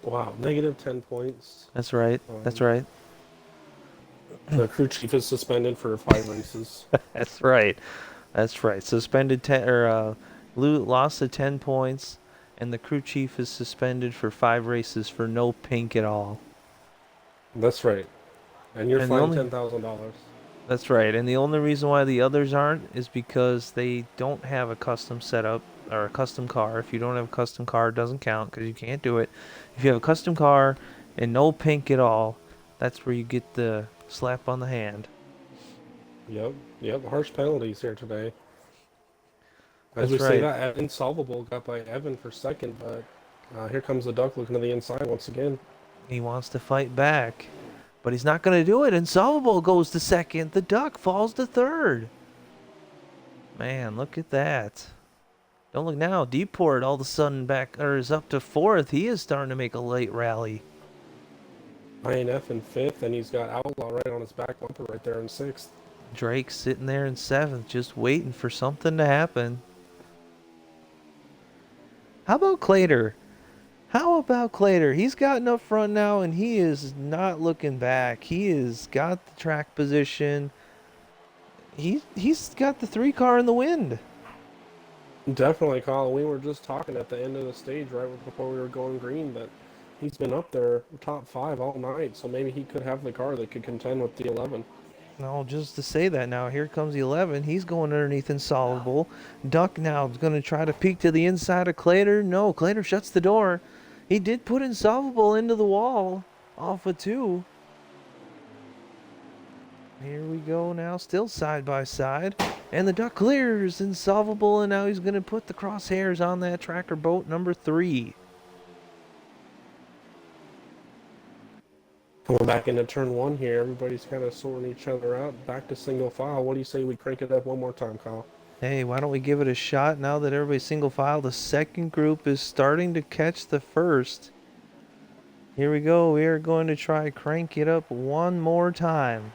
Wow, negative 10 points. That's right. That's right. The crew chief is suspended for 5 races. That's right. That's right. Suspended 10 or lost to 10 points, and the crew chief is suspended for 5 races for no pink at all. That's right. And you're And fined $10,000. That's right. And the only reason why the others aren't is because they don't have a custom setup or a custom car. If you don't have a custom car, it doesn't count because you can't do it. If you have a custom car and no pink at all, that's where you get the slap on the hand. Yep, harsh penalties here today. As That's we right. say that, Insolvable got by Evan for second, but here comes the Duck looking to the inside once again. He wants to fight back, but he's not going to do it. Insolvable goes to second. The Duck falls to third. Man, look at that. Don't look now. Deport all of a sudden is up to 4th. He is starting to make a late rally. INF in 5th, and he's got Outlaw right on his back bumper right there in 6th. Drake sitting there in 7th, just waiting for something to happen. How about Clater? He's gotten up front now, and he is not looking back. He has got the track position. He's got the 3 car in the wind. Definitely, Colin. We were just talking at the end of the stage, right before we were going green, that he's been up there top five all night. So maybe he could have the car that could contend with the 11. No, just to say that now, here comes the 11. He's going underneath Insolvable. Duck now is going to try to peek to the inside of Clater. No, Clater shuts the door. He did put Insolvable into the wall off of two. Here we go now, still side by side. And the Duck clears Insolvable, and now he's going to put the crosshairs on that tracker boat number 3. Coming back into turn one here, everybody's kind of sorting each other out. Back to single file. What do you say we crank it up one more time, Kyle? Hey, why don't we give it a shot now that everybody's single file? The second group is starting to catch the first. Here we go. We are going to try crank it up one more time.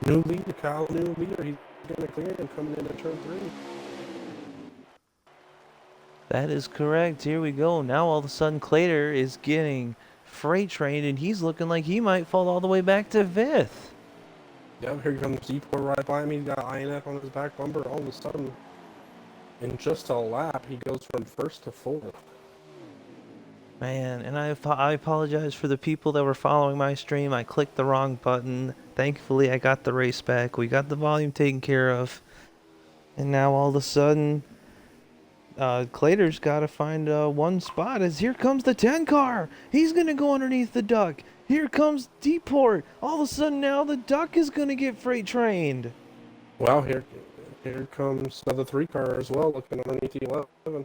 New leader, Kyle. New leader. He's going to clear and coming into turn three. That is correct. Here we go. Now all of a sudden Clater is getting freight trained, and he's looking like he might fall all the way back to 5th. Yep, here comes Depot right by me. He's got INF on his back bumper. All of a sudden, in just a lap, he goes from first to fourth. Man, and I apologize for the people that were following my stream. I clicked the wrong button. Thankfully, I got the race back. We got the volume taken care of. And now all of a sudden, Clater's got to find one spot as here comes the 10 car. He's going to go underneath the Duck. Here comes Deport. All of a sudden now the Duck is going to get freight trained. Well, here comes another three car as well, looking underneath the 11.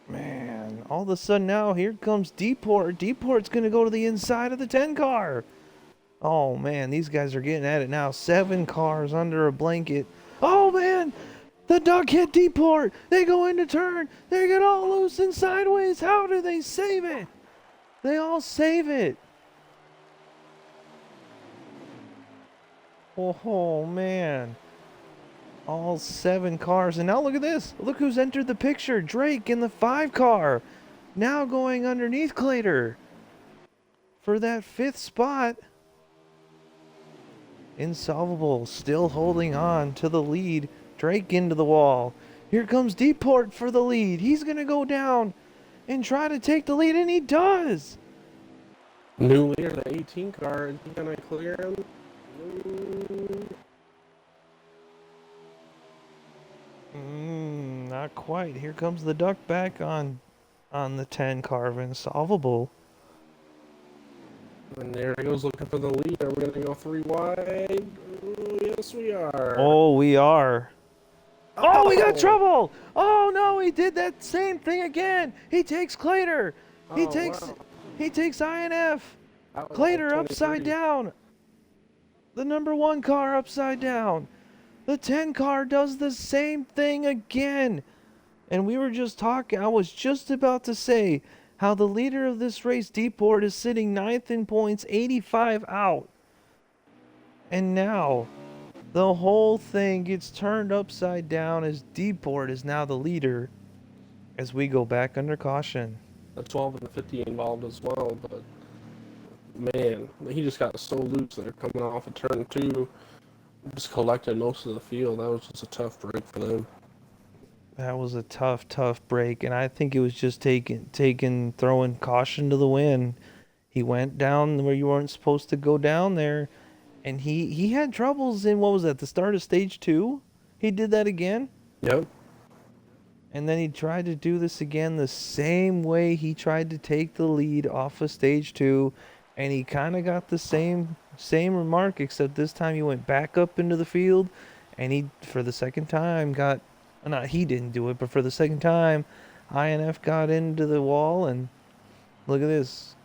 Man, all of a sudden now here comes Deport. Deport's going to go to the inside of the 10 car. Oh man, these guys are getting at it now. 7 cars under a blanket. Oh man, the Duck hit Deport. They go into turn. They get all loose and sideways. How do they save it? They all save it. Oh man. All 7 cars. And now look at this. Look who's entered the picture. Drake in the 5 car. Now going underneath Clater for that 5th spot. Insolvable still holding on to the lead. Drake into the wall. Here comes Deport for the lead. He's going to go down and try to take the lead, and he does. New leader, the 18 car. Is he going to clear him? Not quite. Here comes the Duck back on the 10 car of Insolvable. And there he goes looking for the lead. Are we going to go 3 wide? Ooh, yes, we are. Oh, we are. Oh, we got trouble! Oh no, he did that same thing again. He takes Clater. He takes wow. he takes INF. Clater upside down. The number 1 car upside down. The 10 car does the same thing again. And we were just talking, I was just about to say how the leader of this race, Deport, is sitting 9th in points, 85 out. And now the whole thing gets turned upside down as Deport is now the leader as we go back under caution. The 12 and the 50 involved as well, but man, he just got so loose there coming off of turn 2. Just collected most of the field. That was just a tough break for them. That was a tough break, and I think it was just throwing caution to the wind. He went down where you weren't supposed to go down there, and he had troubles in, what was that, the start of stage 2? He did that again? Yep. And then he tried to do this again the same way he tried to take the lead off of stage two, and he kind of got the same remark, except this time he went back up into the field, and he for the second time got, not he didn't do it, but for the second time, INF got into the wall, and look at this,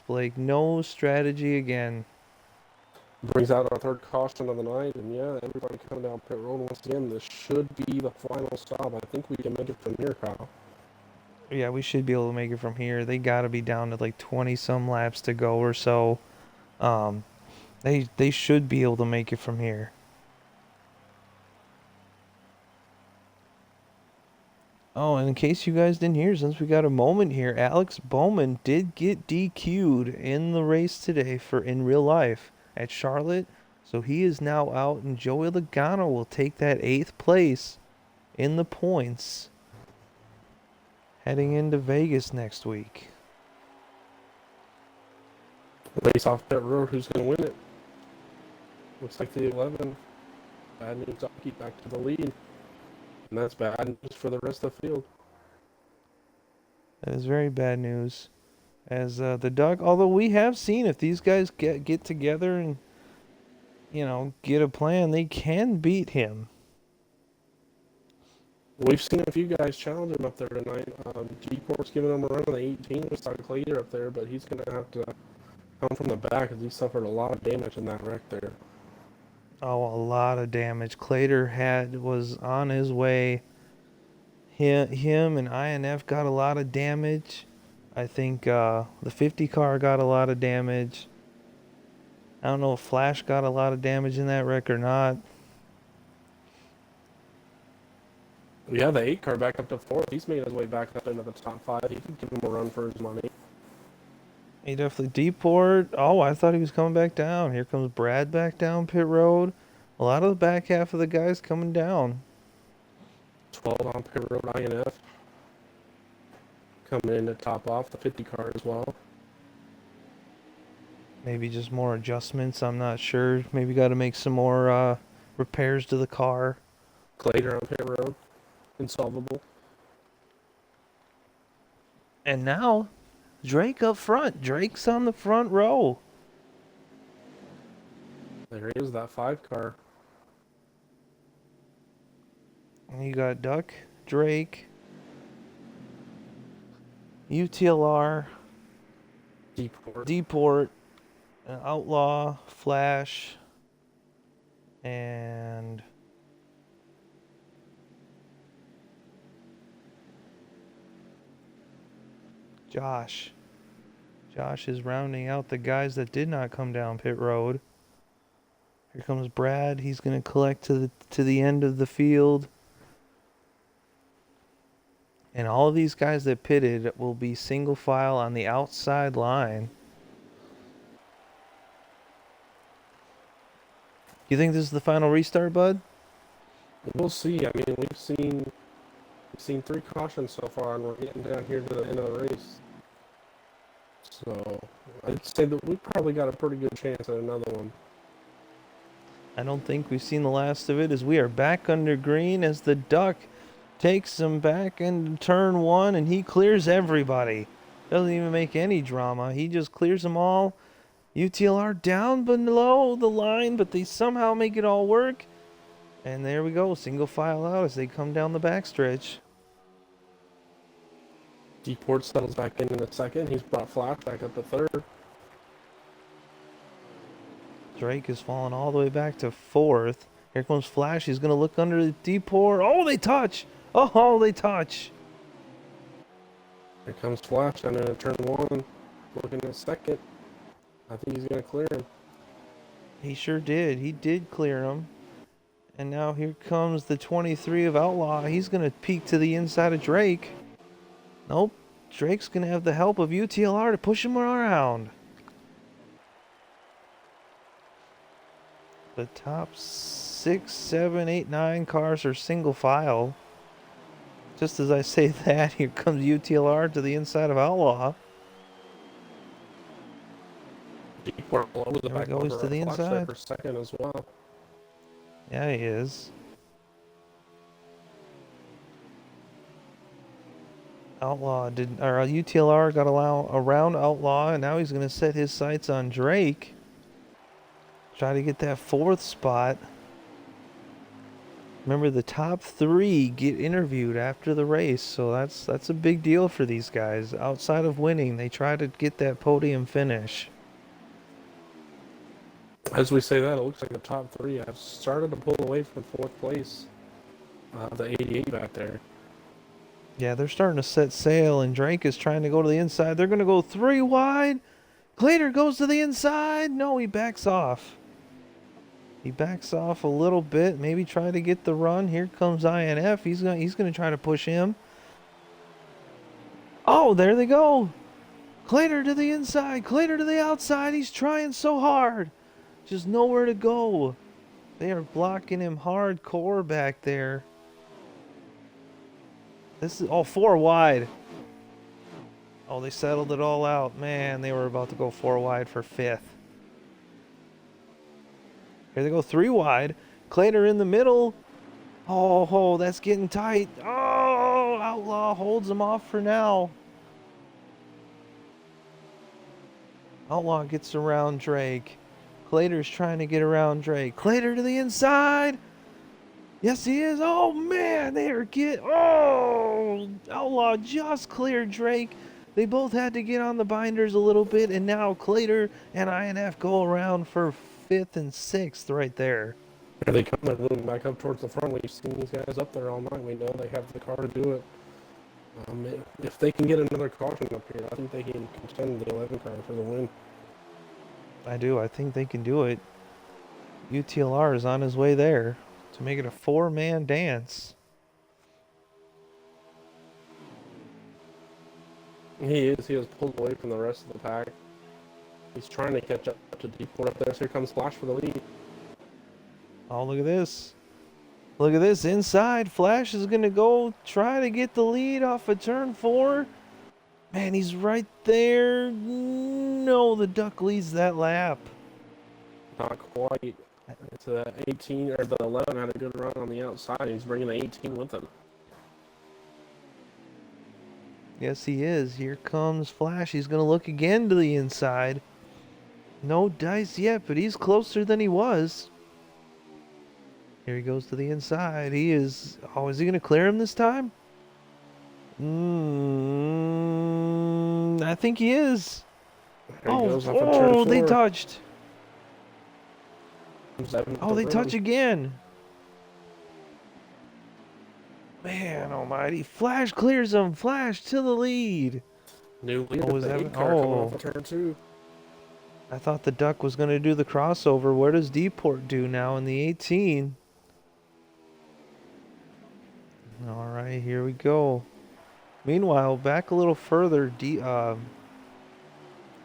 Blake, no strategy again. Brings out our third caution of the night, and yeah, everybody coming down pit road once again. This should be the final stop. I think we can make it from here, Kyle. Yeah, we should be able to make it from here. They got to be down to like 20 some laps to go or so. Um, they should be able to make it from here. Oh, and in case you guys didn't hear, since we got a moment here, Alex Bowman did get DQ'd in the race today for in real life at Charlotte. So he is now out, and Joey Logano will take that 8th place in the points heading into Vegas next week. Race off pit road. Who's going to win it? Looks like the 11. Bad news. Jockey back to the lead. And that's bad news for the rest of the field. That is very bad news. As the Duck, although we have seen if these guys get together and, you know, get a plan, they can beat him. We've seen a few guys challenge him up there tonight. G-Port's giving him a run on the 18. We saw Clater up there, but he's going to have to come from the back because he suffered a lot of damage in that wreck there. Oh, a lot of damage. Clater was on his way. Him and INF got a lot of damage. I think the 50 car got a lot of damage. I don't know if Flash got a lot of damage in that wreck or not. Yeah, the 8 car back up to 4th. He's made his way back up into the top 5. He could give him a run for his money. He definitely deport. Oh, I thought he was coming back down. Here comes Brad back down pit road. A lot of the back half of the guys coming down. 12 on pit road INF. Coming in to top off the 50 car as well. Maybe just more adjustments. I'm not sure. Maybe got to make some more repairs to the car. Clater on pit road. Insolvable. And now, Drake up front. Drake's on the front row. There he is, that 5 car. And you got Duck, Drake, UTLR, Deport, Outlaw, Flash, and Josh. Josh is rounding out the guys that did not come down pit road. Here comes Brad. He's going to collect to the end of the field. And all of these guys that pitted will be single file on the outside line. You think this is the final restart, bud? We'll see. I mean, we've seen 3 cautions so far, and we're getting down here to the end of the race. So I'd say that we probably got a pretty good chance at another one. I don't think we've seen the last of it, as we are back under green as the Duck takes him back into turn 1, and he clears everybody. Doesn't even make any drama. He just clears them all. UTLR down below the line, but they somehow make it all work. And there we go, single file out as they come down the backstretch. Deport settles back in a second. He's brought Flash back up to 3rd. Drake is falling all the way back to 4th. Here comes Flash. He's going to look under the Deport. Oh, they touch. Oh, they touch. Here comes Flash down into turn 1. Looking at 2nd. I think he's going to clear him. He sure did. He did clear him. And now here comes the 23 of Outlaw. He's going to peek to the inside of Drake. Nope. Drake's going to have the help of UTLR to push him around. The top 6, 7, 8, 9 cars are single file. Just as I say that, here comes UTLR to the inside of Outlaw. Deport blows the back goes to the Flash inside. there for 2nd as well. Yeah, he is. UTLR got around Outlaw, and now he's gonna set his sights on Drake. Try to get that 4th spot. Remember, the top 3 get interviewed after the race, so that's a big deal for these guys. Outside of winning, they try to get that podium finish. As we say that, it looks like the top 3 have started to pull away from 4th place. The 88 back there. Yeah, they're starting to set sail, and Drake is trying to go to the inside. They're going to go 3 wide. Clater goes to the inside. No, he backs off. He backs off a little bit, maybe try to get the run. Here comes INF. He's gonna try to push him. Oh, there they go. Clater to the inside. Clater to the outside. He's trying so hard. Just nowhere to go. They are blocking him hardcore back there. This is 4 wide. Oh, they settled it all out. Man, they were about to go 4 wide for 5th. Here they go 3 wide. Clater in the middle. Oh, that's getting tight. Oh, Outlaw holds him off for now. Outlaw gets around Drake. Clater's trying to get around Drake. Clater to the inside. Yes, he is. Oh, man, Oh, Outlaw just cleared Drake. They both had to get on the binders a little bit, and now Clater and INF go around for 5th and 6th right there. Here they come. They're moving back up towards the front. We've seen these guys up there all night. We know they have the car to do it. If they can get another caution up here, I think they can contend the 11 car for the win. I do. I think they can do it. UTLR is on his way there to make it a 4-man dance. He is. He has pulled away from the rest of the pack. He's trying to catch up to D4 up there. So here comes Flash for the lead. Oh, look at this. Look at this. Inside. Flash is going to go try to get the lead off of turn 4. Man, he's right there. No, the Duck leads that lap. Not quite. It's 18, or the 11 had a good run on the outside. He's bringing the 18 with him. Yes, he is. Here comes Flash. He's going to look again to the inside. No dice yet, but he's closer than he was. Here he goes to the inside. He is... Oh, is he going to clear him this time? I think he is. Oh, they touched. Oh, they touch again. Man almighty. Flash clears him. Flash to the lead. New lead of the 8 car coming off of turn 2. I thought the Duck was going to do the crossover. Where does D-Port do now in the 18? All right, here we go. Meanwhile, back a little further,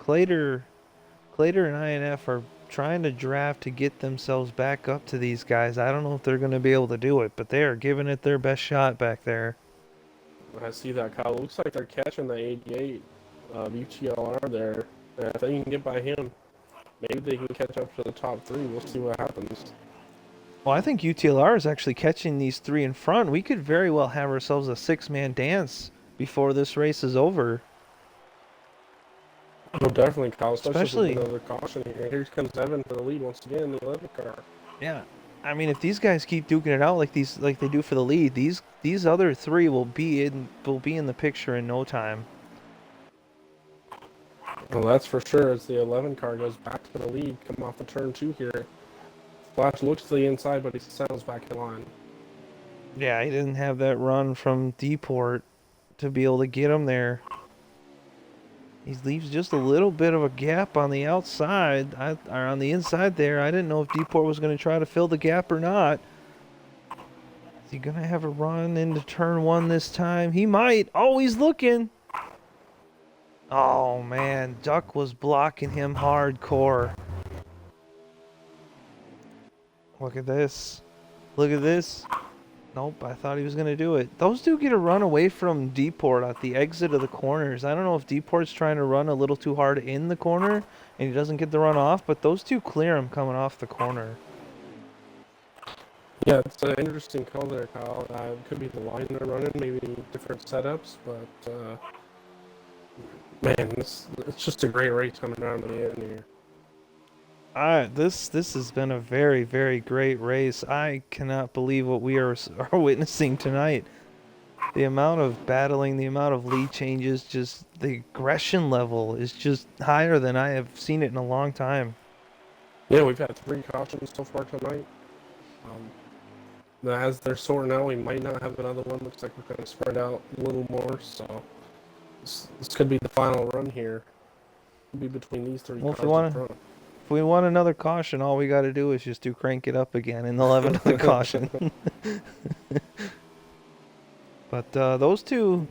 Clater and INF are trying to draft to get themselves back up to these guys. I don't know if they're going to be able to do it, but they are giving it their best shot back there. I see that, Kyle. Looks like they're catching the 88 UTLR there. If they can get by him, maybe they can catch up to the top 3. We'll see what happens. Well, I think UTLR is actually catching these 3 in front. We could very well have ourselves a 6-man dance before this race is over. Oh, definitely, Kyle. Especially with another caution here. Here comes Evan for the lead once again in the 11 car. Yeah, I mean, if these guys keep duking it out like they do for the lead, these other 3 will be in the picture in no time. Well, that's for sure. As the 11 car goes back to the lead, coming off the turn 2 here. Flash looks to the inside, but he settles back in line. Yeah, he didn't have that run from D-Port to be able to get him there. He leaves just a little bit of a gap on the outside, or on the inside there. I didn't know if D-Port was going to try to fill the gap or not. Is he going to have a run into turn 1 this time? He might. Oh, he's looking. Oh, man. Duck was blocking him hardcore. Look at this. Look at this. Nope, I thought he was going to do it. Those do get a run away from D-Port at the exit of the corners. I don't know if D-Port's trying to run a little too hard in the corner and he doesn't get the run off, but those two clear him coming off the corner. Yeah, it's an interesting call there, Kyle. It could be the line they're running, maybe different setups, but man, it's just a great race coming down to the end here. This has been a very, very great race. I cannot believe what we are witnessing tonight. The amount of battling, the amount of lead changes, just the aggression level is just higher than I have seen it in a long time. Yeah, we've had three cautions so far tonight. Um, as they're sorting out, we might not have another one. Looks like we're going to spread out a little more, so this could be the final run here. It'll be between these three Well, cars up front. if we want another caution, all we got to do is just do crank it up again, and they'll have another caution. But those two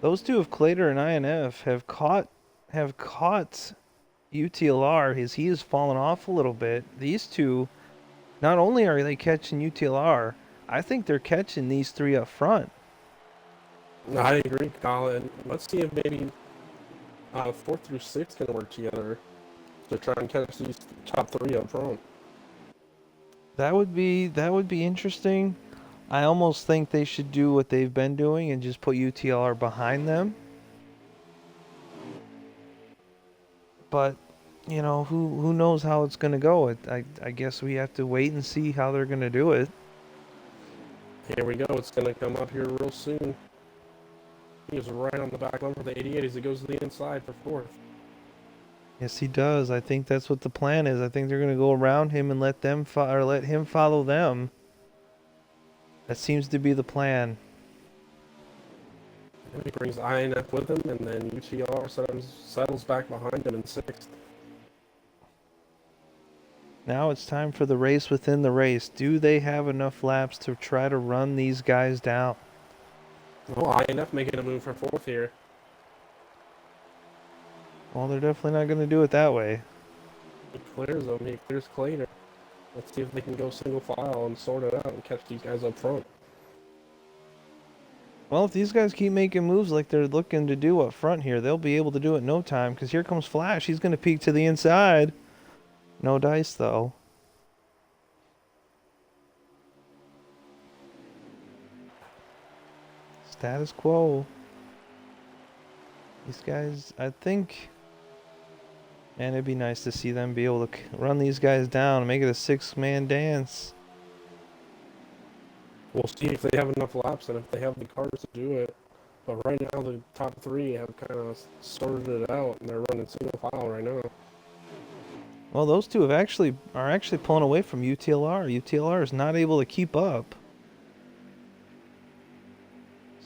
of Clater and INF have caught UTLR. He has fallen off a little bit. These two, not only are they catching UTLR, I think they're catching these three up front. I agree, Colin. Let's see if maybe 4 through 6 can work together to try and catch these top three up front. That would be interesting. I almost think they should do what they've been doing and just put UTLR behind them. But you know, who knows how it's gonna go? I guess we have to wait and see how they're gonna do it. Here we go. It's going to come up here real soon. He is right on the back line for the 88 as he goes to the inside for fourth. Yes, he does. I think that's what the plan is. I think they're gonna go around him and let them or let him follow them. That seems to be the plan. And he brings INF with him, and then UTR settles back behind him in sixth. Now it's time for the race within the race. Do they have enough laps to try to run these guys down? Well, INF making a move for fourth here. Well, they're definitely not going to do it that way. He clears them. He clears Clater. Let's see if they can go single file and sort it out and catch these guys up front. Well, if these guys keep making moves like they're looking to do up front here, they'll be able to do it in no time, because here comes Flash. He's going to peek to the inside. No dice, though. Status quo. These guys, I think... Man, it'd be nice to see them be able to run these guys down and make it a six-man dance. We'll see if they have enough laps and if they have the cars to do it. But right now, the top three have kind of sorted it out, and they're running single file right now. Well, those two are actually pulling away from UTLR. UTLR is not able to keep up.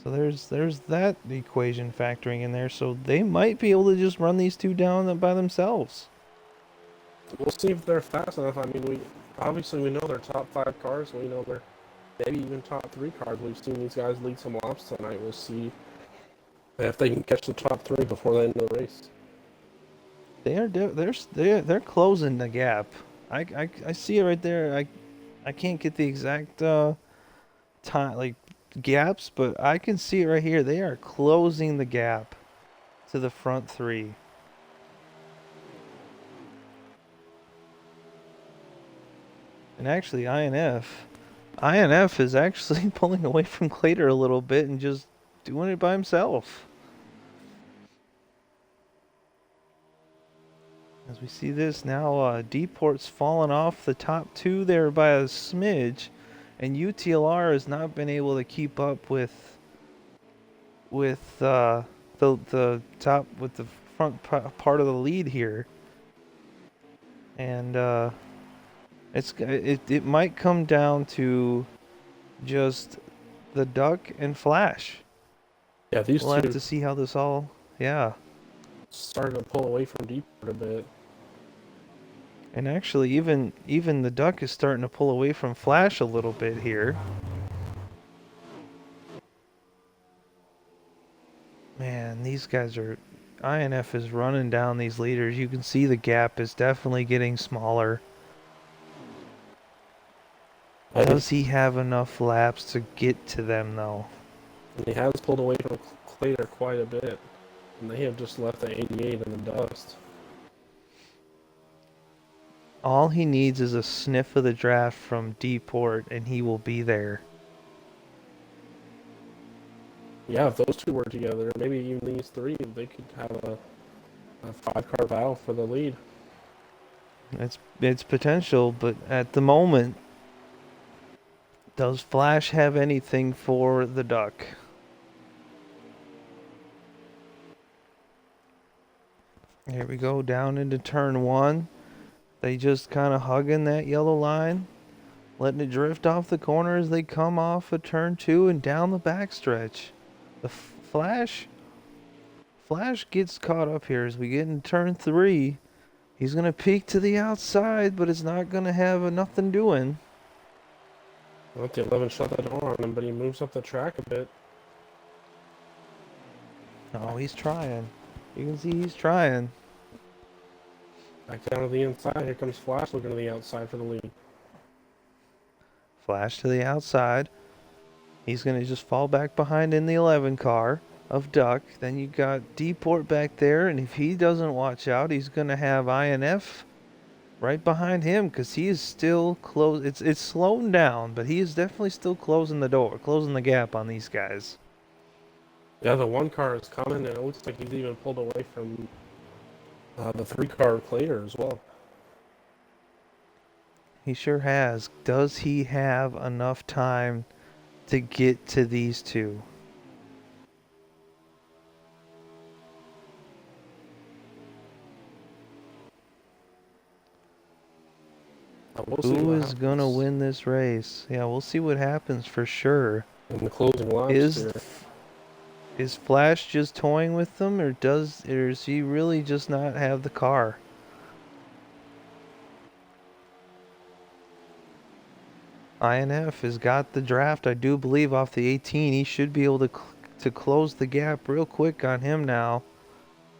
So there's that equation factoring in there. So they might be able to just run these two down by themselves. We'll see if they're fast enough. I mean, we know they're top 5 cars. We know they're maybe even top 3 cars. We've seen these guys lead some laps tonight. We'll see if they can catch the top 3 before the end of the race. They're closing the gap. I see it right there. I can't get the exact time like gaps, but I can see it right here. They are closing the gap to the front 3. And actually, INF is actually pulling away from Clater a little bit and just doing it by himself. As we see this now, Deport's fallen off the top 2 there by a smidge, and UTLR has not been able to keep up with the top with the front part of the lead here, and it might come down to just the Duck and Flash. Yeah, these we'll two have to see how this all. Yeah. Starting to pull away from Deepwood a bit. And actually, even the Duck is starting to pull away from Flash a little bit here. Man, these guys are... INF is running down these leaders. You can see the gap is definitely getting smaller. Does he have enough laps to get to them, though? And he has pulled away from Clater quite a bit. And they have just left the 88 in the dust. All he needs is a sniff of the draft from D-Port, and he will be there. Yeah, if those two were together, maybe even these three, they could have a five-car battle for the lead. It's potential, but at the moment, does Flash have anything for the Duck? Here we go, down into turn one. They just kind of hugging that yellow line, letting it drift off the corner as they come off of turn two and down the backstretch. The Flash gets caught up here as we get into turn three. He's gonna peek to the outside, but it's not gonna have nothing doing. Let the 11 shut that door on him, but he moves up the track a bit. Oh, he's trying. You can see he's trying. Back down to the inside. Here comes Flash looking to the outside for the lead. Flash to the outside. He's gonna just fall back behind in the 11 car of Duck. Then you got D-Port back there, and if he doesn't watch out, he's gonna have INF right behind him because he is still close. It's slowing down, but he is definitely still closing the door, closing the gap on these guys. Yeah, the one car is coming, and it looks like he's even pulled away from the three-car Clater as well. He sure has. Does he have enough time to get to these two? We'll see Who what is gonna happens win this race? Yeah, we'll see what happens for sure. in the closing laps Is here. is Flash just toying with them, or does he really just not have the car? INF has got the draft, I do believe, off the 18. He should be able to close the gap real quick on him now.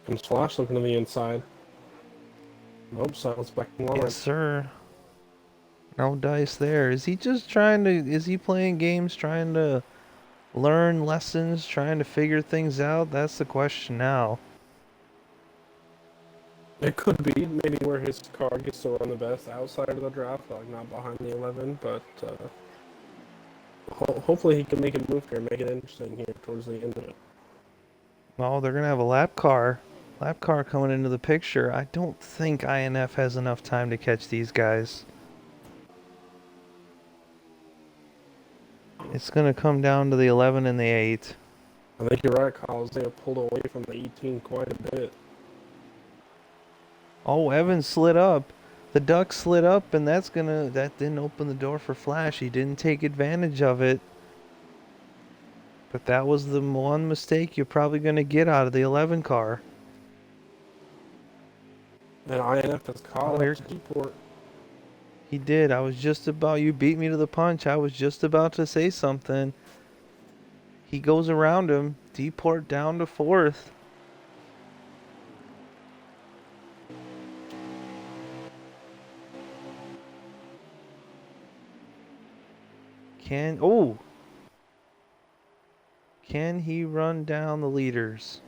Comes Flash looking to the inside. Nope, silence back in line. Yes, sir. No dice there. Is he just trying to? Is he playing games, trying to learn lessons, trying to figure things out? That's the question now. It could be maybe where his car gets to run the best outside of the draft, like not behind the 11, but hopefully he can make a move here, make it interesting here towards the end of it. Well, they're gonna have a lap car. Lap car coming into the picture. I don't think INF has enough time to catch these guys. It's gonna come down to the 11 and the 8. I think you're right, Kyle. They have pulled away from the 18 quite a bit. Oh, Evans slid up. The Duck slid up, and that didn't open the door for Flash. He didn't take advantage of it. But that was the one mistake you're probably gonna get out of the 11 car. And INF has caught Oh, up to D-Port. He did. You beat me to the punch. I was just about to say something. He goes around him. D-Port down to fourth. Can he run down the leaders?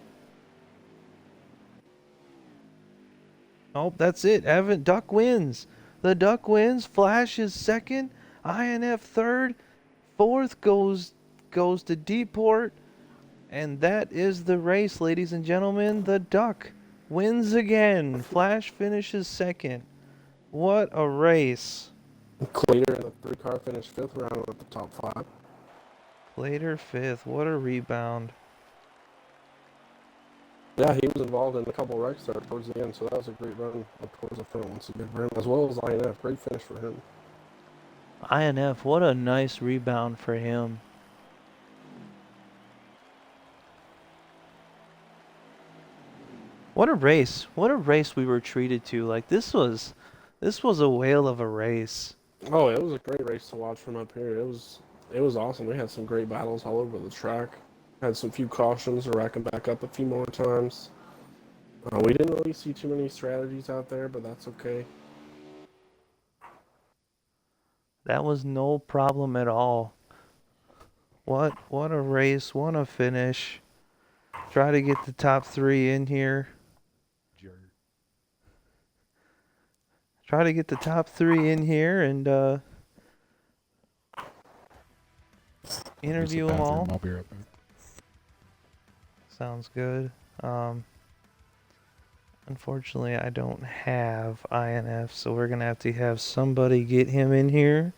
Oh, that's it. Duck wins. The Duck wins. Flash is second. INF third. Fourth goes to D-Port. And that is the race, ladies and gentlemen. The Duck wins again. Flash finishes second. What a race. Clater in the three-car finished fifth round at the top five. Later fifth. What a rebound. Yeah, he was involved in a couple wrecks there towards the end, so that was a great run up towards the front once again for him, as well as INF. Great finish for him. INF, what a nice rebound for him. What a race. What a race we were treated to. Like this was a whale of a race. Oh, it was a great race to watch from up here. It was awesome. We had some great battles all over the track. Had some few cautions, racking back up a few more times. We didn't really see too many strategies out there, but that's okay. That was no problem at all. What a race. What a finish. Try to get the top three in here. try to get the top three in here and Use the interview them bathroom. all. I'll be right back. Sounds good. Unfortunately, I don't have INF, so we're gonna have to have somebody get him in here.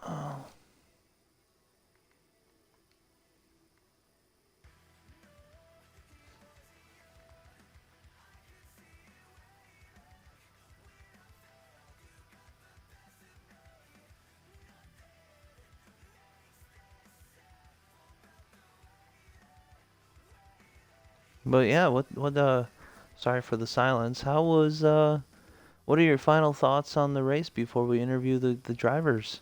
Oh. But yeah, sorry for the silence. How was what are your final thoughts on the race before we interview the drivers?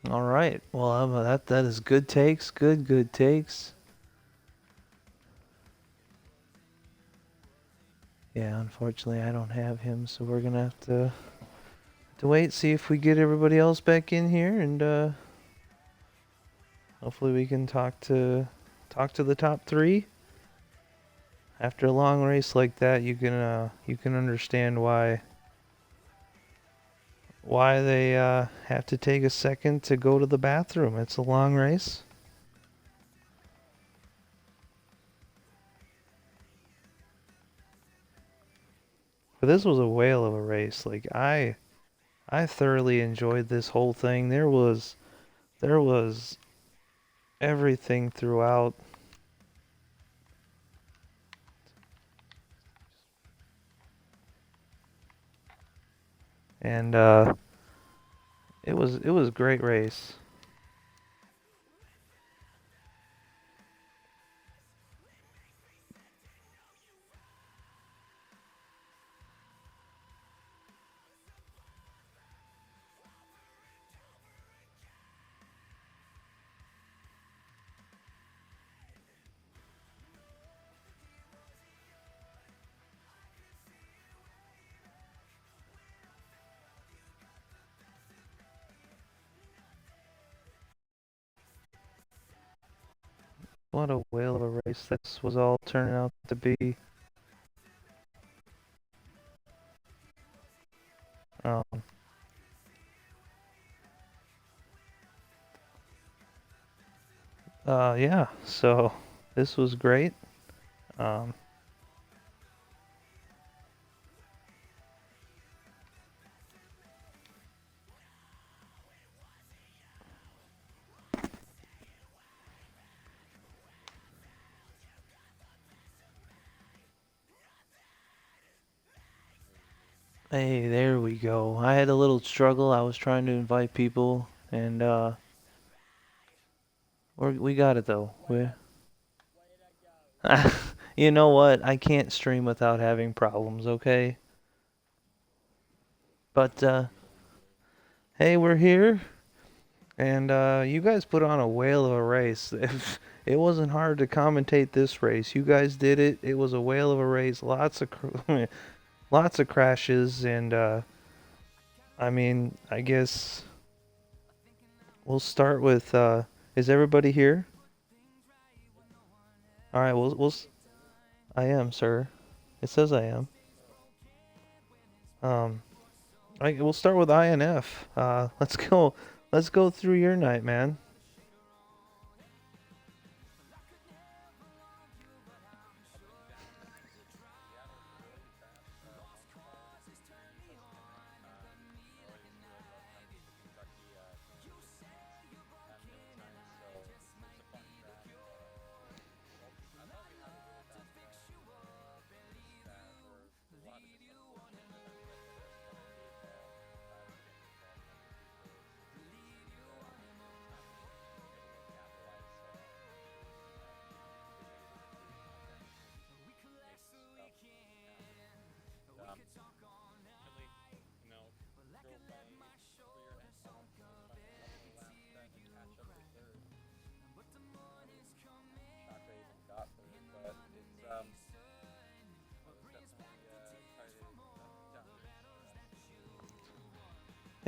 All right. Well, that is good takes. Good takes. Yeah, unfortunately, I don't have him, so we're gonna have to wait, see if we get everybody else back in here, and hopefully we can talk to the top three. After a long race like that, you can understand why they have to take a second to go to the bathroom. It's a long race. But this was a whale of a race. Like I thoroughly enjoyed this whole thing. There was everything throughout. And it was a great race. What a whale of a race this was all turning out to be. Um, yeah, so this was great. Um, hey, there we go. I had a little struggle. I was trying to invite people, and we got it though. We You know what? I can't stream without having problems, okay? But hey, we're here, and you guys put on a whale of a race. It wasn't hard to commentate this race. You guys did it. It was a whale of a race. Lots of crashes, and I mean, I guess we'll start with. Is everybody here? All right. I am, sir. It says I am. Um, we'll start with INF. Let's go. Let's go through your night, man.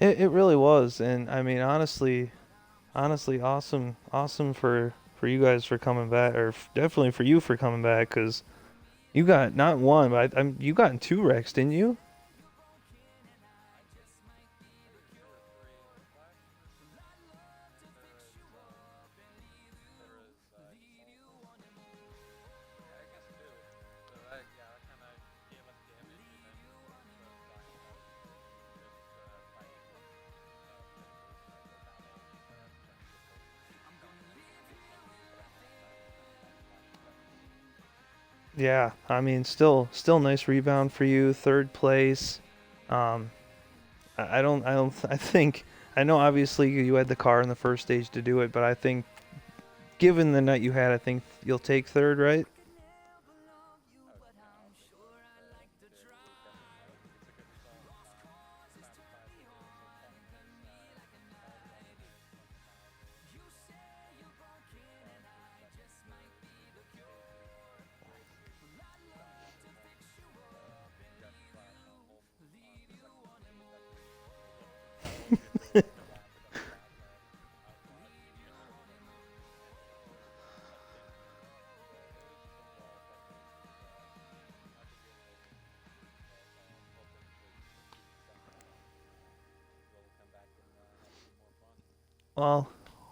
It really was, and I mean honestly, awesome for you guys for coming back, or definitely for you for coming back, cause you got not one, but you got in two wrecks, didn't you? Yeah, I mean, still nice rebound for you, third place. Um, I think, I know obviously you had the car in the first stage to do it, but I think given the night you had, I think you'll take third, right?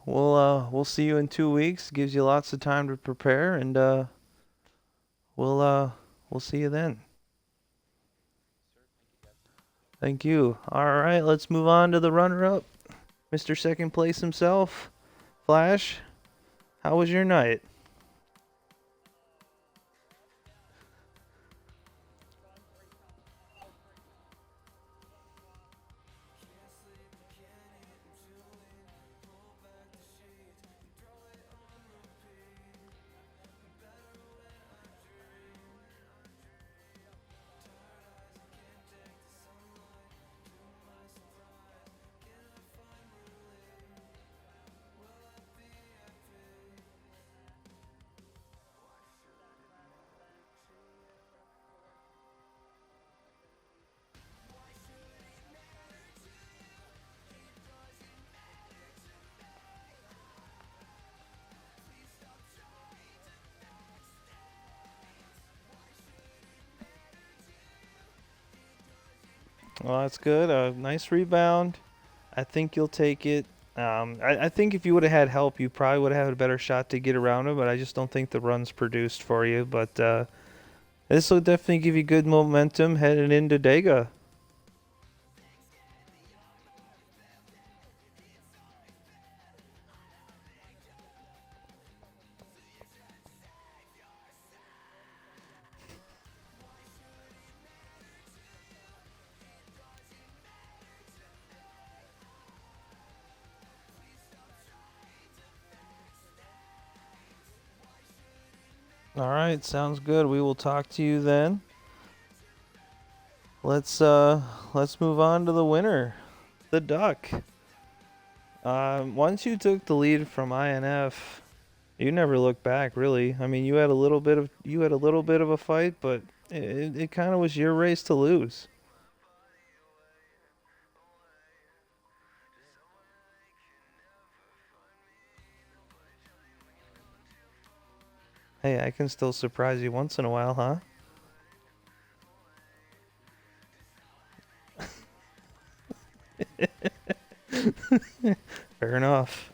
Well, we'll see you in 2 weeks. Gives you lots of time to prepare, and we'll uh we'll see you then. Thank you. All right, let's move on to the runner-up, Mr. Second Place himself, Flash. How was your night? Well, that's good. Nice rebound. I think you'll take it. I think if you would have had help, you probably would have had a better shot to get around him, but I just don't think the run's produced for you. But this will definitely give you good momentum heading into Dega. All right, sounds good. We will talk to you then. Let's move on to the winner, the Duck. Once you took the lead from INF, you never looked back, really. I mean, you had a little bit of a fight, but it kind of was your race to lose. Hey, I can still surprise you once in a while, huh? Fair enough.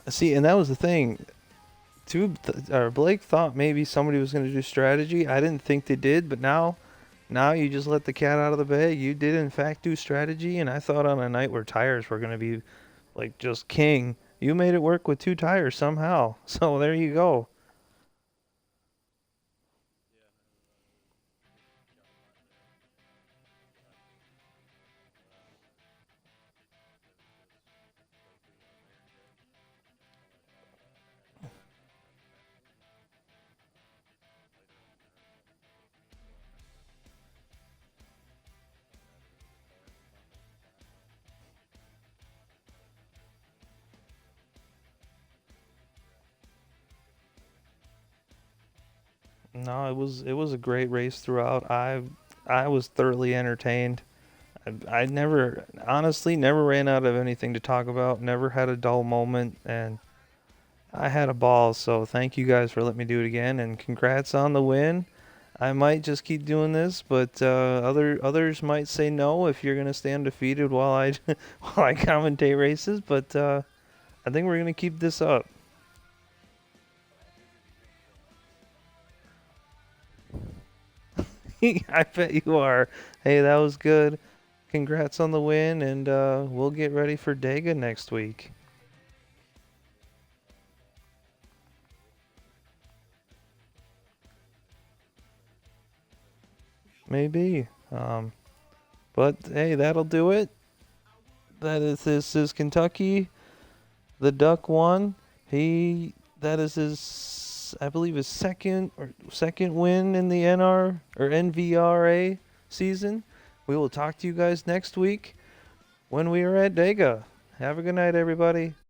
See, and that was the thing. Blake thought maybe somebody was going to do strategy. I didn't think they did, but now you just let the cat out of the bag. You did in fact do strategy, and I thought on a night where tires were going to be like just king, you made it work with two tires somehow. So there you go. No, it was a great race throughout. I was thoroughly entertained. I never honestly never ran out of anything to talk about. Never had a dull moment, and I had a ball. So thank you guys for letting me do it again, and congrats on the win. I might just keep doing this, but others might say no if you're gonna stay undefeated while I while I commentate races. But I think we're gonna keep this up. I bet you are. Hey, that was good. Congrats on the win, and we'll get ready for Dega next week. Maybe. But hey, that'll do it. This is Kentucky. The Duck won. That is his, I believe, his second win in the NVRA season. We will talk to you guys next week when we are at Dega. Have a good night, everybody.